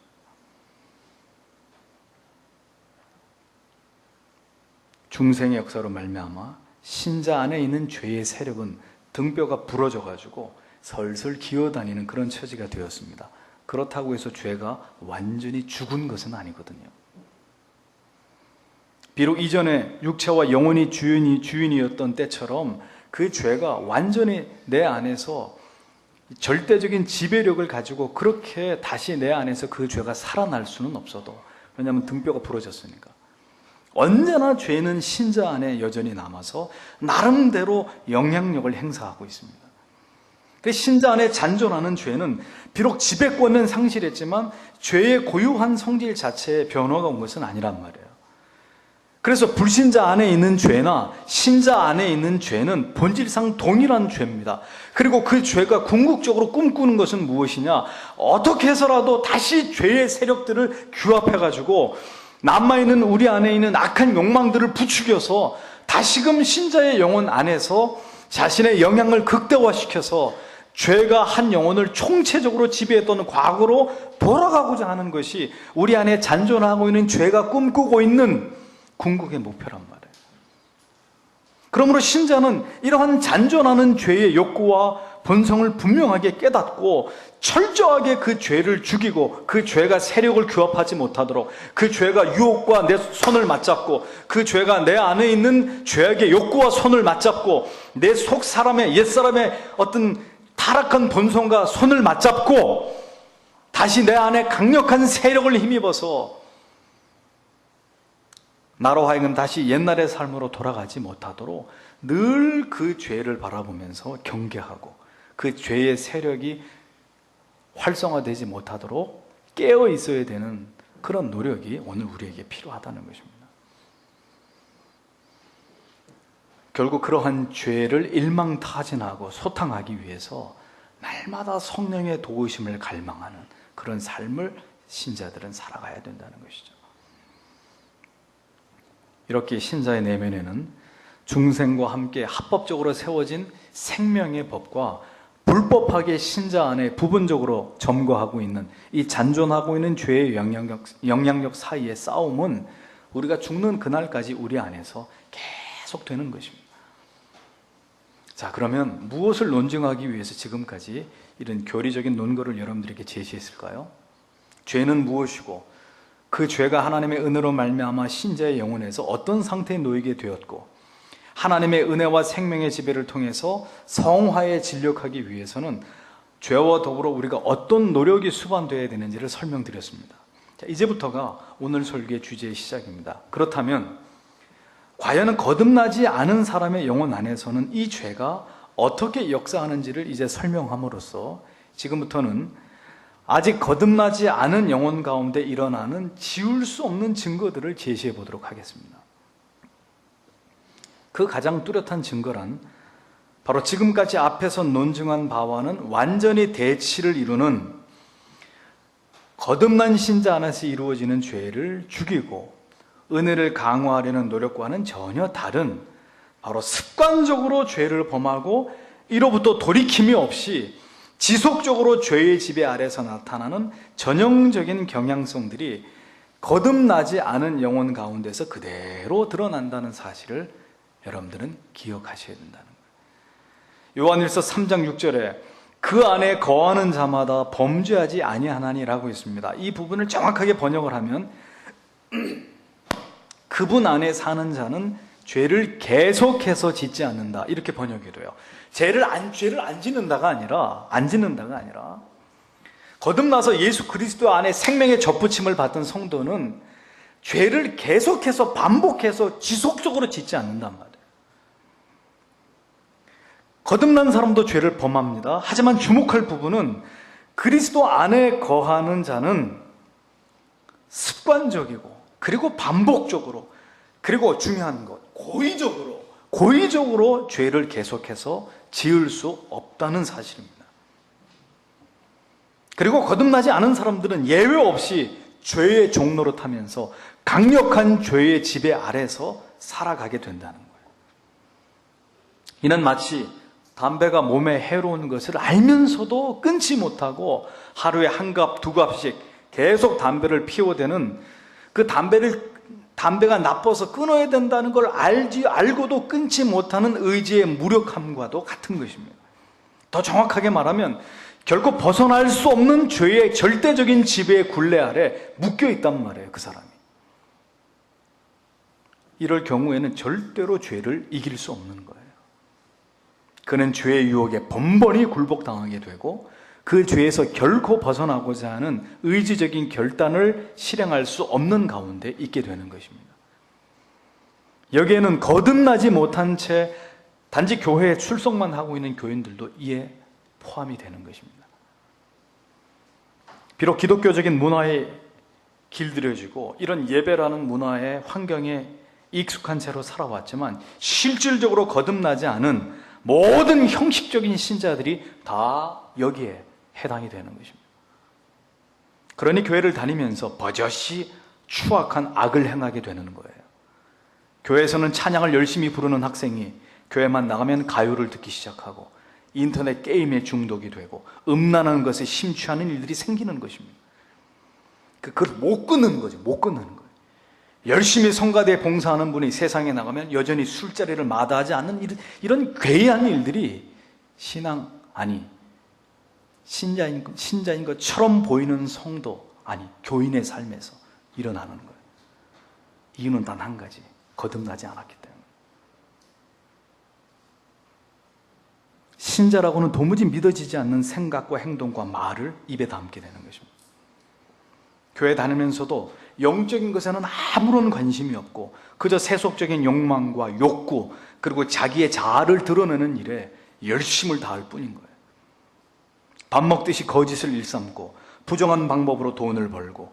중생의 역사로 말미암아 신자 안에 있는 죄의 세력은 등뼈가 부러져 가지고 설설 기어다니는 그런 처지가 되었습니다. 그렇다고 해서 죄가 완전히 죽은 것은 아니거든요. 비록 이전에 육체와 영혼이 주인이었던 때처럼 그 죄가 완전히 내 안에서 절대적인 지배력을 가지고 그렇게 다시 내 안에서 그 죄가 살아날 수는 없어도, 왜냐하면 등뼈가 부러졌으니까. 언제나 죄는 신자 안에 여전히 남아서 나름대로 영향력을 행사하고 있습니다. 신자 안에 잔존하는 죄는 비록 지배권은 상실했지만 죄의 고유한 성질 자체에 변화가 온 것은 아니란 말이에요. 그래서 불신자 안에 있는 죄나 신자 안에 있는 죄는 본질상 동일한 죄입니다. 그리고 그 죄가 궁극적으로 꿈꾸는 것은 무엇이냐? 어떻게 해서라도 다시 죄의 세력들을 규합해가지고 남아있는 우리 안에 있는 악한 욕망들을 부추겨서 다시금 신자의 영혼 안에서 자신의 영향을 극대화시켜서 죄가 한 영혼을 총체적으로 지배했던 과거로 돌아가고자 하는 것이 우리 안에 잔존하고 있는 죄가 꿈꾸고 있는 궁극의 목표란 말이에요. 그러므로 신자는 이러한 잔존하는 죄의 욕구와 본성을 분명하게 깨닫고 철저하게 그 죄를 죽이고 그 죄가 세력을 규합하지 못하도록, 그 죄가 유혹과 내 손을 맞잡고 그 죄가 내 안에 있는 죄악의 욕구와 손을 맞잡고 내 속 사람의, 옛사람의 어떤 타락한 본성과 손을 맞잡고 다시 내 안에 강력한 세력을 힘입어서 나로 하여금 다시 옛날의 삶으로 돌아가지 못하도록 늘 그 죄를 바라보면서 경계하고 그 죄의 세력이 활성화되지 못하도록 깨어 있어야 되는 그런 노력이 오늘 우리에게 필요하다는 것입니다. 결국 그러한 죄를 일망타진하고 소탕하기 위해서 날마다 성령의 도우심을 갈망하는 그런 삶을 신자들은 살아가야 된다는 것이죠. 이렇게 신자의 내면에는 중생과 함께 합법적으로 세워진 생명의 법과 불법하게 신자 안에 부분적으로 점거하고 있는 이 잔존하고 있는 죄의 영향력 사이의 싸움은 우리가 죽는 그날까지 우리 안에서 계속 되는 것입니다. 자, 그러면 무엇을 논증하기 위해서 지금까지 이런 교리적인 논거를 여러분들에게 제시했을까요? 죄는 무엇이고 그 죄가 하나님의 은혜로 말미암아 신자의 영혼에서 어떤 상태에 놓이게 되었고 하나님의 은혜와 생명의 지배를 통해서 성화에 진력하기 위해서는 죄와 더불어 우리가 어떤 노력이 수반되어야 되는지를 설명드렸습니다. 자, 이제부터가 오늘 설교의 주제의 시작입니다. 그렇다면 과연 거듭나지 않은 사람의 영혼 안에서는 이 죄가 어떻게 역사하는지를 이제 설명함으로써 지금부터는 아직 거듭나지 않은 영혼 가운데 일어나는 지울 수 없는 증거들을 제시해 보도록 하겠습니다. 그 가장 뚜렷한 증거란 바로 지금까지 앞에서 논증한 바와는 완전히 대치를 이루는 거듭난 신자 안에서 이루어지는 죄를 죽이고 은혜를 강화하려는 노력과는 전혀 다른 바로 습관적으로 죄를 범하고 이로부터 돌이킴이 없이 지속적으로 죄의 지배 아래서 나타나는 전형적인 경향성들이 거듭나지 않은 영혼 가운데서 그대로 드러난다는 사실을 여러분들은 기억하셔야 된다는 거예요. 요한일서 3장 6절에 그 안에 거하는 자마다 범죄하지 아니하나니라고 있습니다. 이 부분을 정확하게 번역을 하면 그분 안에 사는 자는 죄를 계속해서 짓지 않는다, 이렇게 번역이 돼요. 죄를 안 짓는다가 아니라 거듭나서 예수 그리스도 안에 생명의 접붙임을 받은 성도는 죄를 계속해서 반복해서 지속적으로 짓지 않는단 말이에요. 거듭난 사람도 죄를 범합니다. 하지만 주목할 부분은 그리스도 안에 거하는 자는 습관적이고 그리고 반복적으로 그리고 중요한 것 고의적으로 죄를 계속해서 지을 수 없다는 사실입니다. 그리고 거듭나지 않은 사람들은 예외 없이 죄의 종로로 타면서 강력한 죄의 지배 아래서 살아가게 된다는 거예요. 이는 마치 담배가 몸에 해로운 것을 알면서도 끊지 못하고 하루에 한 갑, 두 갑씩 계속 담배를 피워대는 그 담배가 나빠서 끊어야 된다는 걸 알고도 끊지 못하는 의지의 무력함과도 같은 것입니다. 더 정확하게 말하면 결코 벗어날 수 없는 죄의 절대적인 지배의 굴레 아래 묶여 있단 말이에요, 그 사람이. 이럴 경우에는 절대로 죄를 이길 수 없는 거예요. 그는 죄의 유혹에 번번이 굴복당하게 되고 그 죄에서 결코 벗어나고자 하는 의지적인 결단을 실행할 수 없는 가운데 있게 되는 것입니다. 여기에는 거듭나지 못한 채 단지 교회에 출석만 하고 있는 교인들도 이에 포함이 되는 것입니다. 비록 기독교적인 문화에 길들여지고 이런 예배라는 문화의 환경에 익숙한 채로 살아왔지만 실질적으로 거듭나지 않은 모든 형식적인 신자들이 다 여기에 해당이 되는 것입니다. 그러니 교회를 다니면서 버젓이 추악한 악을 행하게 되는 거예요. 교회에서는 찬양을 열심히 부르는 학생이 교회만 나가면 가요를 듣기 시작하고 인터넷 게임에 중독이 되고 음란한 것에 심취하는 일들이 생기는 것입니다. 그걸 못 끊는 거죠. 못 끊는 거예요. 열심히 성가대에 봉사하는 분이 세상에 나가면 여전히 술자리를 마다하지 않는 이런 괴이한 일들이 신자인 것처럼 보이는 성도, 교인의 삶에서 일어나는 거예요. 이유는 단 한 가지, 거듭나지 않았기 때문에. 신자라고는 도무지 믿어지지 않는 생각과 행동과 말을 입에 담게 되는 것입니다. 교회 다니면서도 영적인 것에는 아무런 관심이 없고 그저 세속적인 욕망과 욕구 그리고 자기의 자아를 드러내는 일에 열심을 다할 뿐인 거예요. 밥 먹듯이 거짓을 일삼고 부정한 방법으로 돈을 벌고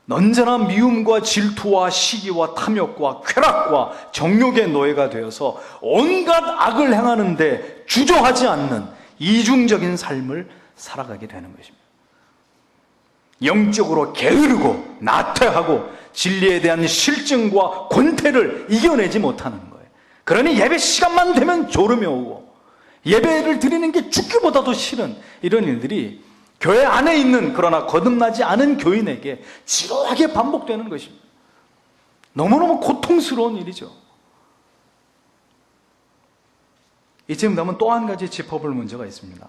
언제나 미움과 질투와 시기와 탐욕과 쾌락과 정욕의 노예가 되어서 온갖 악을 행하는데 주저하지 않는 이중적인 삶을 살아가게 되는 것입니다. 영적으로 게으르고 나태하고 진리에 대한 실증과 권태를 이겨내지 못하는 거예요. 그러니 예배 시간만 되면 졸음이 오고 예배를 드리는 게 죽기보다도 싫은 이런 일들이 교회 안에 있는 그러나 거듭나지 않은 교인에게 지루하게 반복되는 것입니다. 너무너무 고통스러운 일이죠. 이쯤 되면 또 한 가지 짚어볼 문제가 있습니다.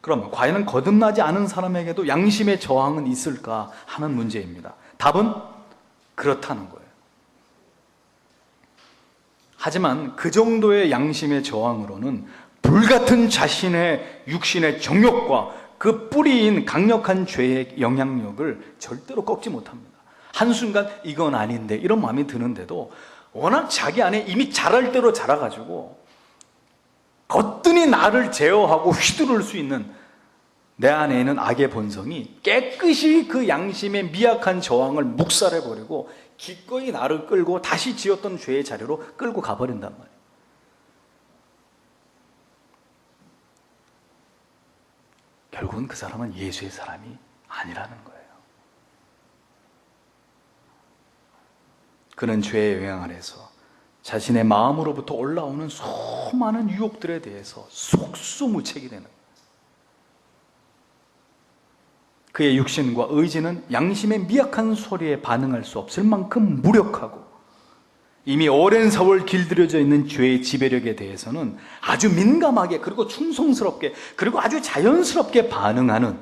그럼 과연 거듭나지 않은 사람에게도 양심의 저항은 있을까 하는 문제입니다. 답은 그렇다는 거예요. 하지만 그 정도의 양심의 저항으로는 불같은 자신의 육신의 정욕과 그 뿌리인 강력한 죄의 영향력을 절대로 꺾지 못합니다. 한순간 이건 아닌데 이런 마음이 드는데도 워낙 자기 안에 이미 자랄 대로 자라가지고 거뜬히 나를 제어하고 휘두를 수 있는 내 안에 있는 악의 본성이 깨끗이 그 양심의 미약한 저항을 묵살해버리고 기꺼이 나를 끌고 다시 지었던 죄의 자리로 끌고 가버린단 말이에요. 결국은 그 사람은 예수의 사람이 아니라는 거예요. 그는 죄의 영향 아래서 자신의 마음으로부터 올라오는 수많은 유혹들에 대해서 속수무책이 되는 거예요. 그의 육신과 의지는 양심의 미약한 소리에 반응할 수 없을 만큼 무력하고 이미 오랜 세월 길들여져 있는 죄의 지배력에 대해서는 아주 민감하게 그리고 충성스럽게 그리고 아주 자연스럽게 반응하는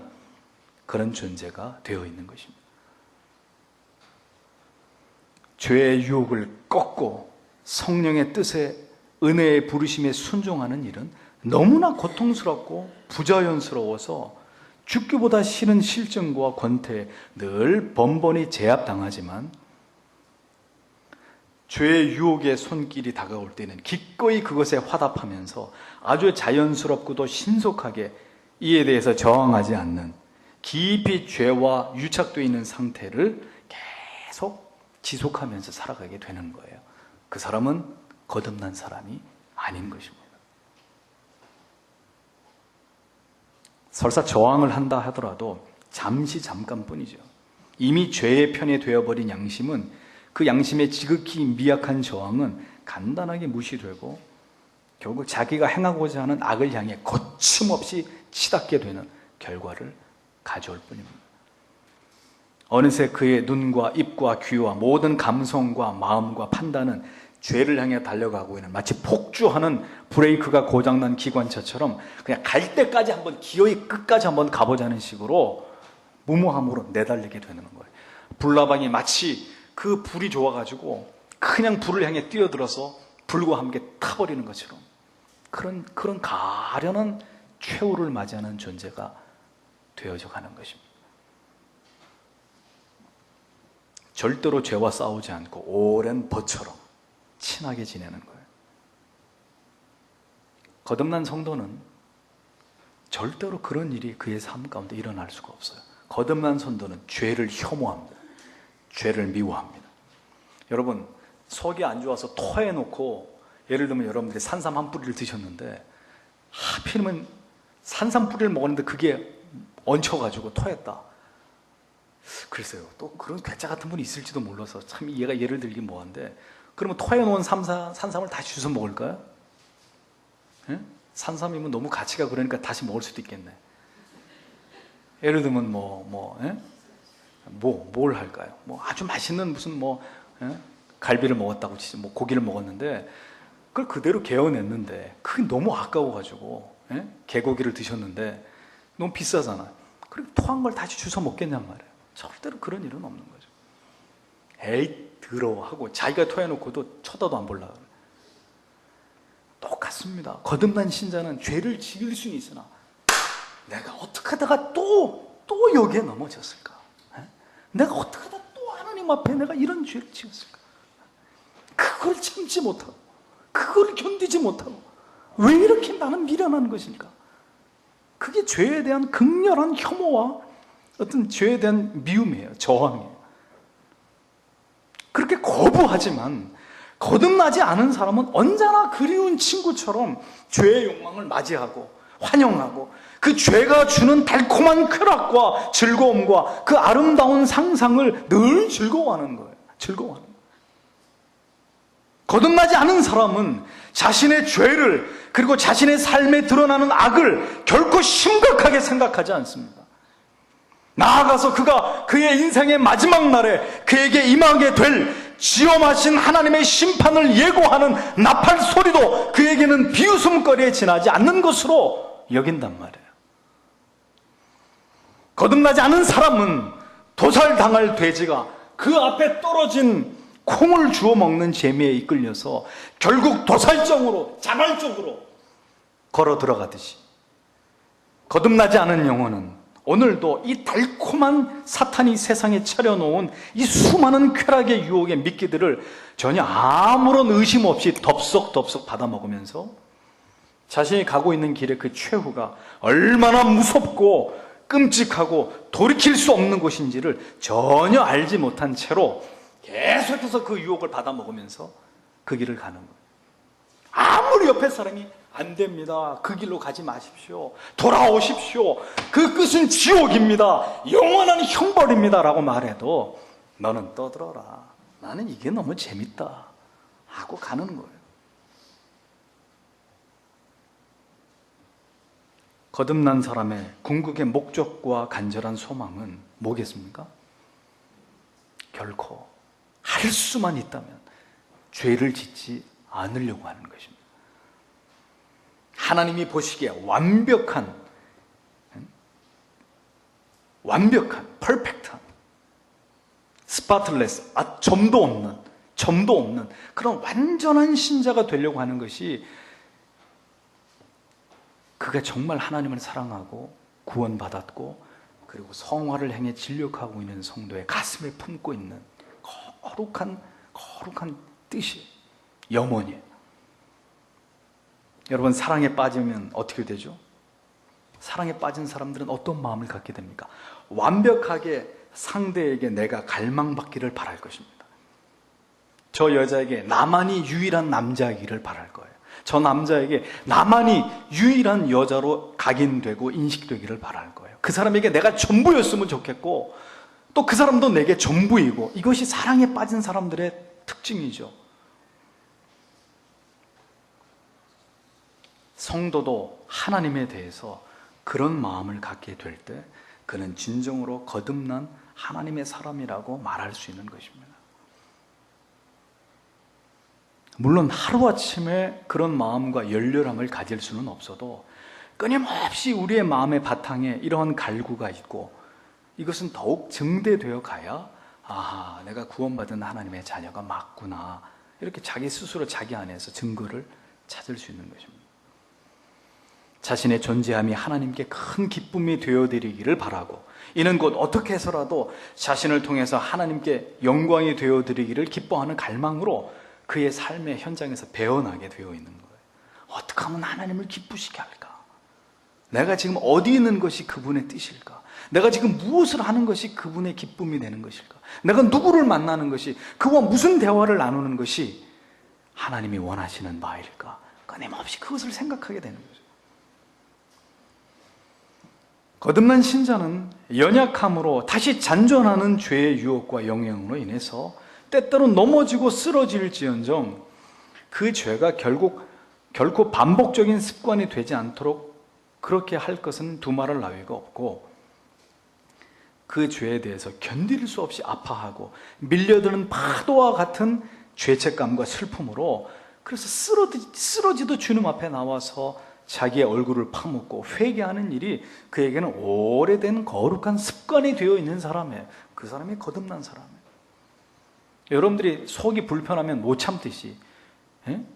그런 존재가 되어 있는 것입니다. 죄의 유혹을 꺾고 성령의 뜻에 은혜의 부르심에 순종하는 일은 너무나 고통스럽고 부자연스러워서 죽기보다 싫은 실정과 권태에 늘 번번이 제압당하지만 죄의 유혹의 손길이 다가올 때는 기꺼이 그것에 화답하면서 아주 자연스럽고도 신속하게 이에 대해서 저항하지 않는 깊이 죄와 유착되어 있는 상태를 계속 지속하면서 살아가게 되는 거예요. 그 사람은 거듭난 사람이 아닌 것입니다. 설사 저항을 한다 하더라도 잠깐뿐이죠. 이미 죄의 편에 되어버린 양심은 그 양심의 지극히 미약한 저항은 간단하게 무시되고 결국 자기가 행하고자 하는 악을 향해 거침없이 치닫게 되는 결과를 가져올 뿐입니다. 어느새 그의 눈과 입과 귀와 모든 감성과 마음과 판단은 죄를 향해 달려가고 있는 마치 폭주하는 브레이크가 고장난 기관차처럼 그냥 갈 때까지 한번 기어이 끝까지 한번 가보자는 식으로 무모함으로 내달리게 되는 거예요. 불나방이 마치 그 불이 좋아가지고 그냥 불을 향해 뛰어들어서 불과 함께 타버리는 것처럼 그런 가련한 최후를 맞이하는 존재가 되어져 가는 것입니다. 절대로 죄와 싸우지 않고 오랜 벗처럼 친하게 지내는 거예요. 거듭난 성도는 절대로 그런 일이 그의 삶 가운데 일어날 수가 없어요. 거듭난 성도는 죄를 혐오합니다. 죄를 미워합니다. 여러분, 속이 안 좋아서 토해놓고 예를 들면 여러분들이 산삼 한 뿌리를 드셨는데 하필이면 산삼 뿌리를 먹었는데 그게 얹혀가지고 토했다. 글쎄요, 또 그런 괴짜 같은 분이 있을지도 몰라서 참 얘가 예를 들긴 뭐한데 그러면 토해놓은 산삼을 다시 주워 먹을까요? 예? 산삼이면 너무 가치가 그러니까 다시 먹을 수도 있겠네. 예를 들면 뭘 할까요? 아주 맛있는 무슨 갈비를 먹었다고 치죠. 고기를 먹었는데 그걸 그대로 개어냈는데 그게 너무 아까워가지고 개고기를 드셨는데 너무 비싸잖아요. 그리고 토한 걸 다시 주워 먹겠냔 말이에요. 절대로 그런 일은 없는 거죠. 에이 더러워 하고 자기가 토해놓고도 쳐다도 안 보려고 그래요. 똑같습니다. 거듭난 신자는 죄를 지을 수는 있으나 내가 어떻게 하다가 또 여기에 넘어졌을까? 내가 어떻게 하다 또 하나님 앞에 내가 이런 죄를 지었을까? 그걸 참지 못하고 그걸 견디지 못하고 왜 이렇게 나는 미련한 것일까? 그게 죄에 대한 극렬한 혐오와 어떤 죄에 대한 미움이에요. 저항이에요. 그렇게 거부하지만 거듭나지 않은 사람은 언제나 그리운 친구처럼 죄의 욕망을 맞이하고 환영하고 그 죄가 주는 달콤한 쾌락과 즐거움과 그 아름다운 상상을 늘 즐거워하는 거예요. 즐거워하는 거예요. 거듭나지 않은 사람은 자신의 죄를 그리고 자신의 삶에 드러나는 악을 결코 심각하게 생각하지 않습니다. 나아가서 그가 그의 인생의 마지막 날에 그에게 임하게 될 지엄하신 하나님의 심판을 예고하는 나팔 소리도 그에게는 비웃음거리에 지나지 않는 것으로 여긴단 말이에요. 거듭나지 않은 사람은 도살당할 돼지가 그 앞에 떨어진 콩을 주워 먹는 재미에 이끌려서 결국 도살정으로 자발적으로 걸어 들어가듯이 거듭나지 않은 영혼은 오늘도 이 달콤한 사탄이 세상에 차려놓은 이 수많은 쾌락의 유혹의 미끼들을 전혀 아무런 의심 없이 덥석덥석 받아먹으면서 자신이 가고 있는 길의 그 최후가 얼마나 무섭고 끔찍하고 돌이킬 수 없는 곳인지를 전혀 알지 못한 채로 계속해서 그 유혹을 받아먹으면서 그 길을 가는 거예요. 아무리 옆에 사람이 안 됩니다, 그 길로 가지 마십시오, 돌아오십시오, 그 끝은 지옥입니다, 영원한 형벌입니다 라고 말해도 너는 떠들어라, 나는 이게 너무 재밌다 하고 가는 거예요. 거듭난 사람의 궁극의 목적과 간절한 소망은 뭐겠습니까? 결코 할 수만 있다면 죄를 짓지 않으려고 하는 것입니다. 하나님이 보시기에 완벽한, 퍼펙트한, 스파틀레스, 점도 없는 그런 완전한 신자가 되려고 하는 것이 그가 정말 하나님을 사랑하고 구원받았고 그리고 성화를 행해 진력하고 있는 성도의 가슴에 품고 있는 거룩한 뜻이 염원이에요. 여러분, 사랑에 빠지면 어떻게 되죠? 사랑에 빠진 사람들은 어떤 마음을 갖게 됩니까? 완벽하게 상대에게 내가 갈망받기를 바랄 것입니다. 저 여자에게 나만이 유일한 남자이기를 바랄 거예요. 저 남자에게 나만이 유일한 여자로 각인되고 인식되기를 바랄 거예요. 그 사람에게 내가 전부였으면 좋겠고 또 그 사람도 내게 전부이고, 이것이 사랑에 빠진 사람들의 특징이죠. 성도도 하나님에 대해서 그런 마음을 갖게 될 때 그는 진정으로 거듭난 하나님의 사람이라고 말할 수 있는 것입니다. 물론 하루아침에 그런 마음과 열렬함을 가질 수는 없어도 끊임없이 우리의 마음의 바탕에 이러한 갈구가 있고, 이것은 더욱 증대되어 가야 아하, 내가 구원받은 하나님의 자녀가 맞구나, 이렇게 자기 스스로 자기 안에서 증거를 찾을 수 있는 것입니다. 자신의 존재함이 하나님께 큰 기쁨이 되어드리기를 바라고, 이는 곧 어떻게 해서라도 자신을 통해서 하나님께 영광이 되어드리기를 기뻐하는 갈망으로 그의 삶의 현장에서 배어나게 되어 있는 거예요. 어떻게 하면 하나님을 기쁘시게 할까? 내가 지금 어디 있는 것이 그분의 뜻일까? 내가 지금 무엇을 하는 것이 그분의 기쁨이 되는 것일까? 내가 누구를 만나는 것이, 그와 무슨 대화를 나누는 것이 하나님이 원하시는 바일까? 끊임없이 그것을 생각하게 되는 거죠. 거듭난 신자는 연약함으로 다시 잔존하는 죄의 유혹과 영향으로 인해서 때때로 넘어지고 쓰러질지언정 그 죄가 결코 반복적인 습관이 되지 않도록 그렇게 할 것은 두말할 나위가 없고, 그 죄에 대해서 견딜 수 없이 아파하고 밀려드는 파도와 같은 죄책감과 슬픔으로, 그래서 쓰러지도 주님 앞에 나와서 자기의 얼굴을 파묻고 회개하는 일이 그에게는 오래된 거룩한 습관이 되어 있는 사람이에요. 그 사람이 거듭난 사람이에요. 여러분들이 속이 불편하면 못 참듯이,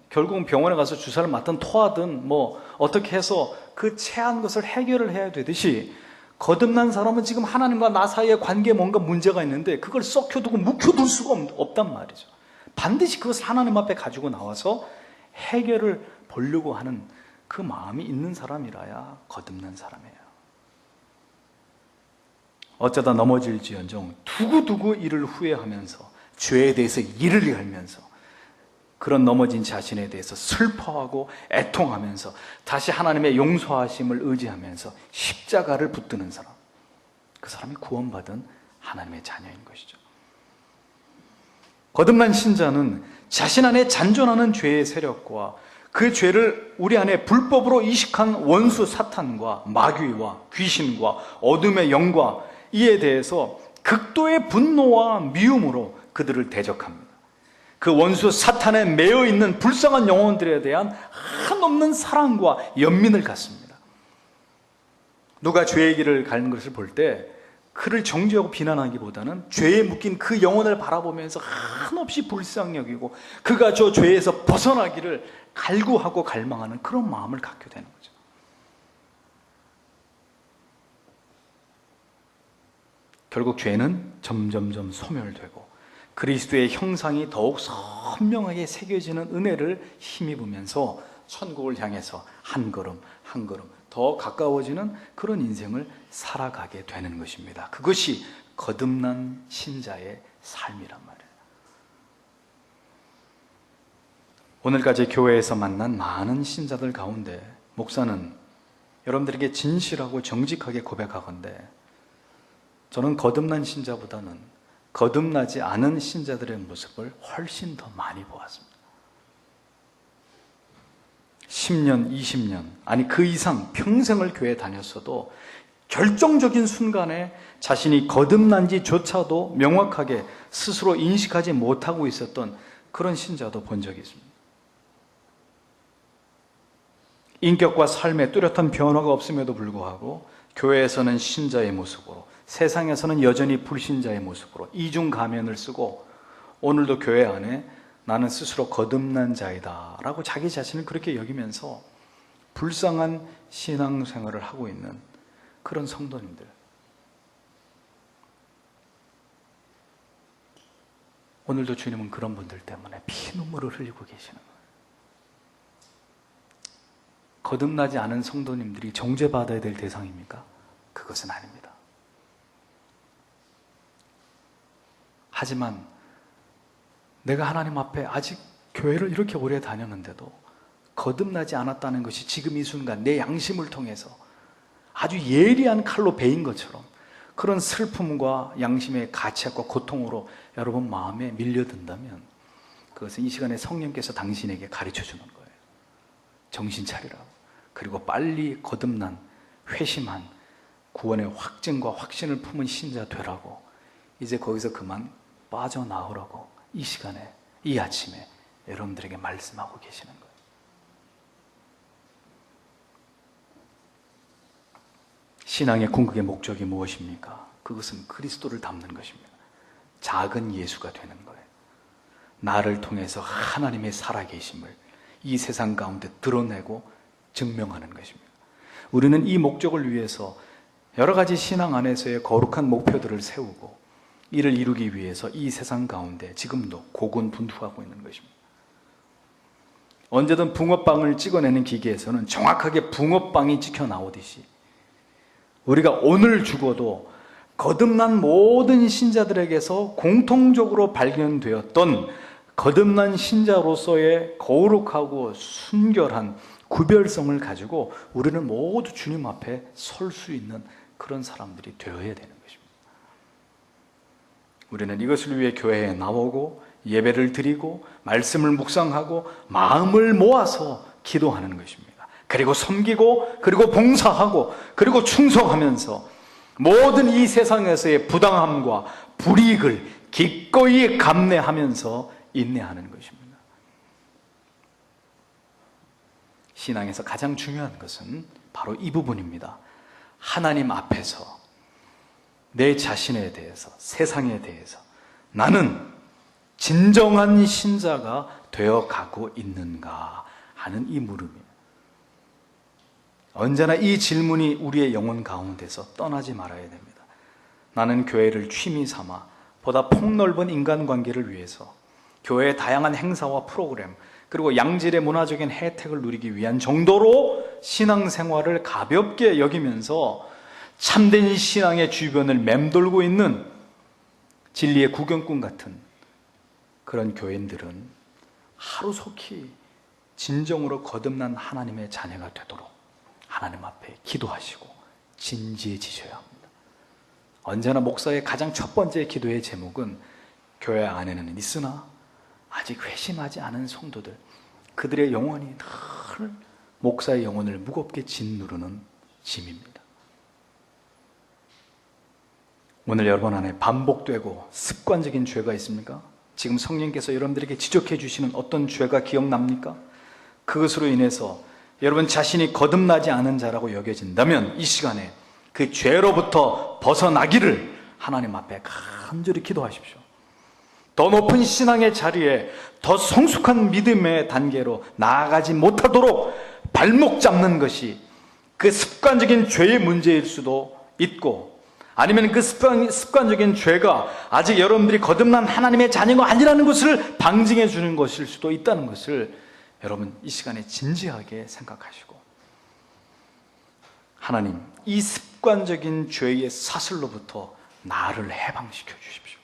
결국은 병원에 가서 주사를 맞든 토하든 뭐 어떻게 해서 그 체한 것을 해결을 해야 되듯이, 거듭난 사람은 지금 하나님과 나 사이의 관계에 뭔가 문제가 있는데 그걸 썩혀두고 묵혀둘 수가 없단 말이죠. 반드시 그것을 하나님 앞에 가지고 나와서 해결을 보려고 하는 그 마음이 있는 사람이라야 거듭난 사람이에요. 어쩌다 넘어질지언정 두고두고 이를 후회하면서 죄에 대해서 이를 갈면서 그런 넘어진 자신에 대해서 슬퍼하고 애통하면서 다시 하나님의 용서하심을 의지하면서 십자가를 붙드는 사람, 그 사람이 구원받은 하나님의 자녀인 것이죠. 거듭난 신자는 자신 안에 잔존하는 죄의 세력과 그 죄를 우리 안에 불법으로 이식한 원수 사탄과 마귀와 귀신과 어둠의 영과 이에 대해서 극도의 분노와 미움으로 그들을 대적합니다. 그 원수 사탄에 매여 있는 불쌍한 영혼들에 대한 한없는 사랑과 연민을 갖습니다. 누가 죄의 길을 가는 것을 볼 때 그를 정죄하고 비난하기보다는 죄에 묶인 그 영혼을 바라보면서 한없이 불쌍히 여기고 그가 저 죄에서 벗어나기를 갈구하고 갈망하는 그런 마음을 갖게 되는 거죠. 결국 죄는 점점점 소멸되고 그리스도의 형상이 더욱 선명하게 새겨지는 은혜를 힘입으면서 천국을 향해서 한 걸음 한 걸음 더 가까워지는 그런 인생을 살아가게 되는 것입니다. 그것이 거듭난 신자의 삶이란 말이에요. 오늘까지 교회에서 만난 많은 신자들 가운데 목사는 여러분들에게 진실하고 정직하게 고백하건대 저는 거듭난 신자보다는 거듭나지 않은 신자들의 모습을 훨씬 더 많이 보았습니다. 10년, 20년, 아니 그 이상 평생을 교회 다녔어도 결정적인 순간에 자신이 거듭난지조차도 명확하게 스스로 인식하지 못하고 있었던 그런 신자도 본 적이 있습니다. 인격과 삶에 뚜렷한 변화가 없음에도 불구하고 교회에서는 신자의 모습으로, 세상에서는 여전히 불신자의 모습으로 이중 가면을 쓰고 오늘도 교회 안에 나는 스스로 거듭난 자이다 라고 자기 자신을 그렇게 여기면서 불쌍한 신앙생활을 하고 있는 그런 성도님들, 오늘도 주님은 그런 분들 때문에 피눈물을 흘리고 계시는 거예요. 거듭나지 않은 성도님들이 정죄받아야 될 대상입니까? 그것은 아닙니다. 하지만 내가 하나님 앞에 아직 교회를 이렇게 오래 다녔는데도 거듭나지 않았다는 것이 지금 이 순간 내 양심을 통해서 아주 예리한 칼로 베인 것처럼 그런 슬픔과 양심의 가책과 고통으로 여러분 마음에 밀려든다면 그것은 이 시간에 성령께서 당신에게 가르쳐 주는 거예요. 정신 차리라고. 그리고 빨리 거듭난 회심한 구원의 확증과 확신을 품은 신자 되라고, 이제 거기서 그만 빠져나오라고 이 시간에, 이 아침에 여러분들에게 말씀하고 계시는 거예요. 신앙의 궁극의 목적이 무엇입니까? 그것은 그리스도를 닮는 것입니다. 작은 예수가 되는 거예요. 나를 통해서 하나님의 살아계심을 이 세상 가운데 드러내고 증명하는 것입니다. 우리는 이 목적을 위해서 여러 가지 신앙 안에서의 거룩한 목표들을 세우고 이를 이루기 위해서 이 세상 가운데 지금도 고군분투하고 있는 것입니다. 언제든 붕어빵을 찍어내는 기계에서는 정확하게 붕어빵이 찍혀 나오듯이 우리가 오늘 죽어도 거듭난 모든 신자들에게서 공통적으로 발견되었던 거듭난 신자로서의 거룩하고 순결한 구별성을 가지고 우리는 모두 주님 앞에 설 수 있는 그런 사람들이 되어야 되는 것입니다. 우리는 이것을 위해 교회에 나오고 예배를 드리고 말씀을 묵상하고 마음을 모아서 기도하는 것입니다. 그리고 섬기고 그리고 봉사하고 그리고 충성하면서 모든 이 세상에서의 부당함과 불이익을 기꺼이 감내하면서 인내하는 것입니다. 신앙에서 가장 중요한 것은 바로 이 부분입니다. 하나님 앞에서 내 자신에 대해서, 세상에 대해서 나는 진정한 신자가 되어가고 있는가 하는 이 물음이에요. 언제나 이 질문이 우리의 영혼 가운데서 떠나지 말아야 됩니다. 나는 교회를 취미 삼아 보다 폭넓은 인간관계를 위해서 교회의 다양한 행사와 프로그램 그리고 양질의 문화적인 혜택을 누리기 위한 정도로 신앙생활을 가볍게 여기면서 참된 신앙의 주변을 맴돌고 있는 진리의 구경꾼 같은 그런 교인들은 하루속히 진정으로 거듭난 하나님의 자녀가 되도록 하나님 앞에 기도하시고 진지해지셔야 합니다. 언제나 목사의 가장 첫 번째 기도의 제목은 교회 안에는 있으나 아직 회심하지 않은 성도들, 그들의 영혼이 늘 목사의 영혼을 무겁게 짓누르는 짐입니다. 오늘 여러분 안에 반복되고 습관적인 죄가 있습니까? 지금 성령께서 여러분들에게 지적해 주시는 어떤 죄가 기억납니까? 그것으로 인해서 여러분 자신이 거듭나지 않은 자라고 여겨진다면 이 시간에 그 죄로부터 벗어나기를 하나님 앞에 간절히 기도하십시오. 더 높은 신앙의 자리에 더 성숙한 믿음의 단계로 나아가지 못하도록 발목 잡는 것이 그 습관적인 죄의 문제일 수도 있고, 아니면 그 습관적인 죄가 아직 여러분들이 거듭난 하나님의 자녀가 아니라는 것을 방증해 주는 것일 수도 있다는 것을 여러분 이 시간에 진지하게 생각하시고, 하나님, 이 습관적인 죄의 사슬로부터 나를 해방시켜 주십시오.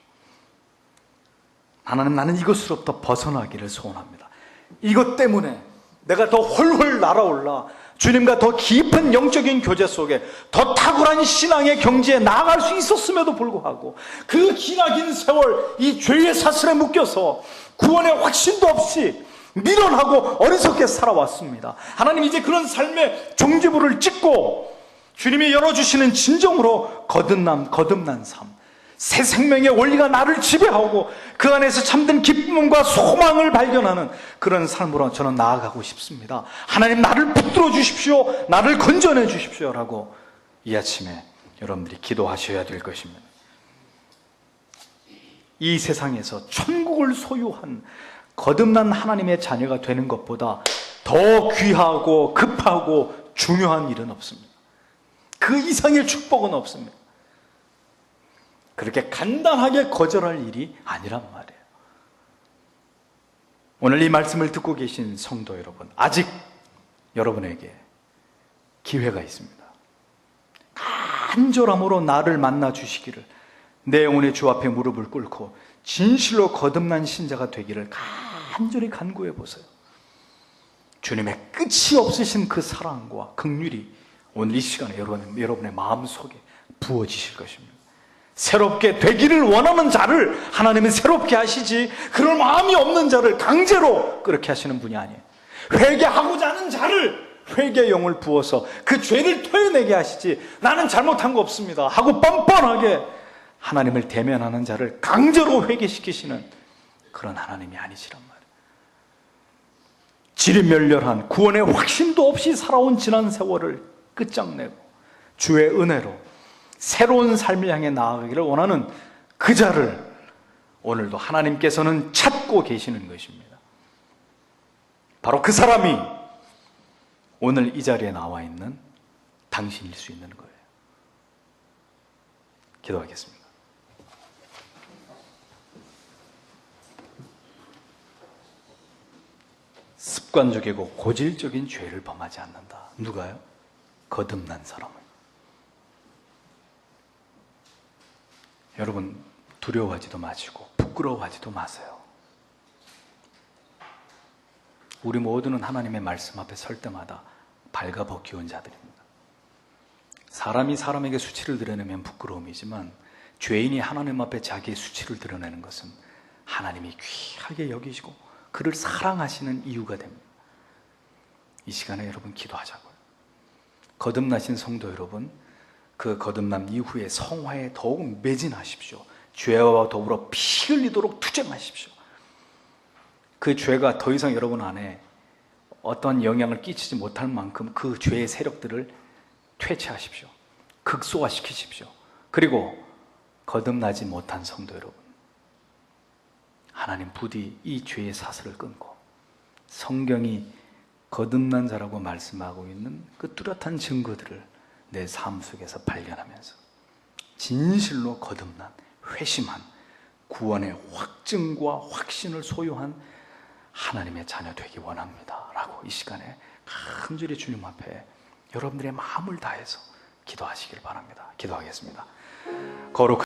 하나님, 나는 이것으로부터 벗어나기를 소원합니다. 이것 때문에 내가 더 훨훨 날아올라 주님과 더 깊은 영적인 교제 속에 더 탁월한 신앙의 경지에 나아갈 수 있었음에도 불구하고 그 기나긴 세월 이 죄의 사슬에 묶여서 구원의 확신도 없이 미련하고 어리석게 살아왔습니다. 하나님, 이제 그런 삶의 종지부를 찍고 주님이 열어주시는 진정으로 거듭난 삶, 새 생명의 원리가 나를 지배하고 그 안에서 참된 기쁨과 소망을 발견하는 그런 삶으로 저는 나아가고 싶습니다. 하나님, 나를 붙들어 주십시오. 나를 건져내 주십시오. 라고 이 아침에 여러분들이 기도하셔야 될 것입니다. 이 세상에서 천국을 소유한 거듭난 하나님의 자녀가 되는 것보다 더 귀하고 급하고 중요한 일은 없습니다. 그 이상의 축복은 없습니다. 그렇게 간단하게 거절할 일이 아니란 말이에요. 오늘 이 말씀을 듣고 계신 성도 여러분, 아직 여러분에게 기회가 있습니다. 간절함으로 나를 만나 주시기를, 내 영혼의 주 앞에 무릎을 꿇고 진실로 거듭난 신자가 되기를 간절히 간구해 보세요. 주님의 끝이 없으신 그 사랑과 긍휼이 오늘 이 시간에 여러분의 마음속에 부어지실 것입니다. 새롭게 되기를 원하는 자를 하나님은 새롭게 하시지, 그럴 마음이 없는 자를 강제로 그렇게 하시는 분이 아니에요. 회개하고자 하는 자를 회개의 영을 부어서 그 죄를 토해내게 하시지, 나는 잘못한 거 없습니다 하고 뻔뻔하게 하나님을 대면하는 자를 강제로 회개시키시는 그런 하나님이 아니시란 말이에요. 지리멸렬한 구원의 확신도 없이 살아온 지난 세월을 끝장내고 주의 은혜로 새로운 삶을 향해 나아가기를 원하는 그 자를 오늘도 하나님께서는 찾고 계시는 것입니다. 바로 그 사람이 오늘 이 자리에 나와 있는 당신일 수 있는 거예요. 기도하겠습니다. 습관적이고 고질적인 죄를 범하지 않는다. 누가요? 거듭난 사람은. 여러분, 두려워하지도 마시고 부끄러워하지도 마세요. 우리 모두는 하나님의 말씀 앞에 설 때마다 발가벗기운 자들입니다. 사람이 사람에게 수치를 드러내면 부끄러움이지만 죄인이 하나님 앞에 자기의 수치를 드러내는 것은 하나님이 귀하게 여기시고 그를 사랑하시는 이유가 됩니다. 이 시간에 여러분 기도하자고요. 거듭나신 성도 여러분, 그 거듭남 이후에 성화에 더욱 매진하십시오. 죄와 더불어 피 흘리도록 투쟁하십시오. 그 죄가 더 이상 여러분 안에 어떤 영향을 끼치지 못할 만큼 그 죄의 세력들을 퇴치하십시오. 극소화시키십시오. 그리고 거듭나지 못한 성도 여러분, 하나님 부디 이 죄의 사슬을 끊고 성경이 거듭난 자라고 말씀하고 있는 그 뚜렷한 증거들을 내 삶 속에서 발견하면서 진실로 거듭난 회심한 구원의 확증과 확신을 소유한 하나님의 자녀 되기 원합니다 라고 이 시간에 간절히 주님 앞에 여러분들의 마음을 다해서 기도하시길 바랍니다. 기도하겠습니다. 거룩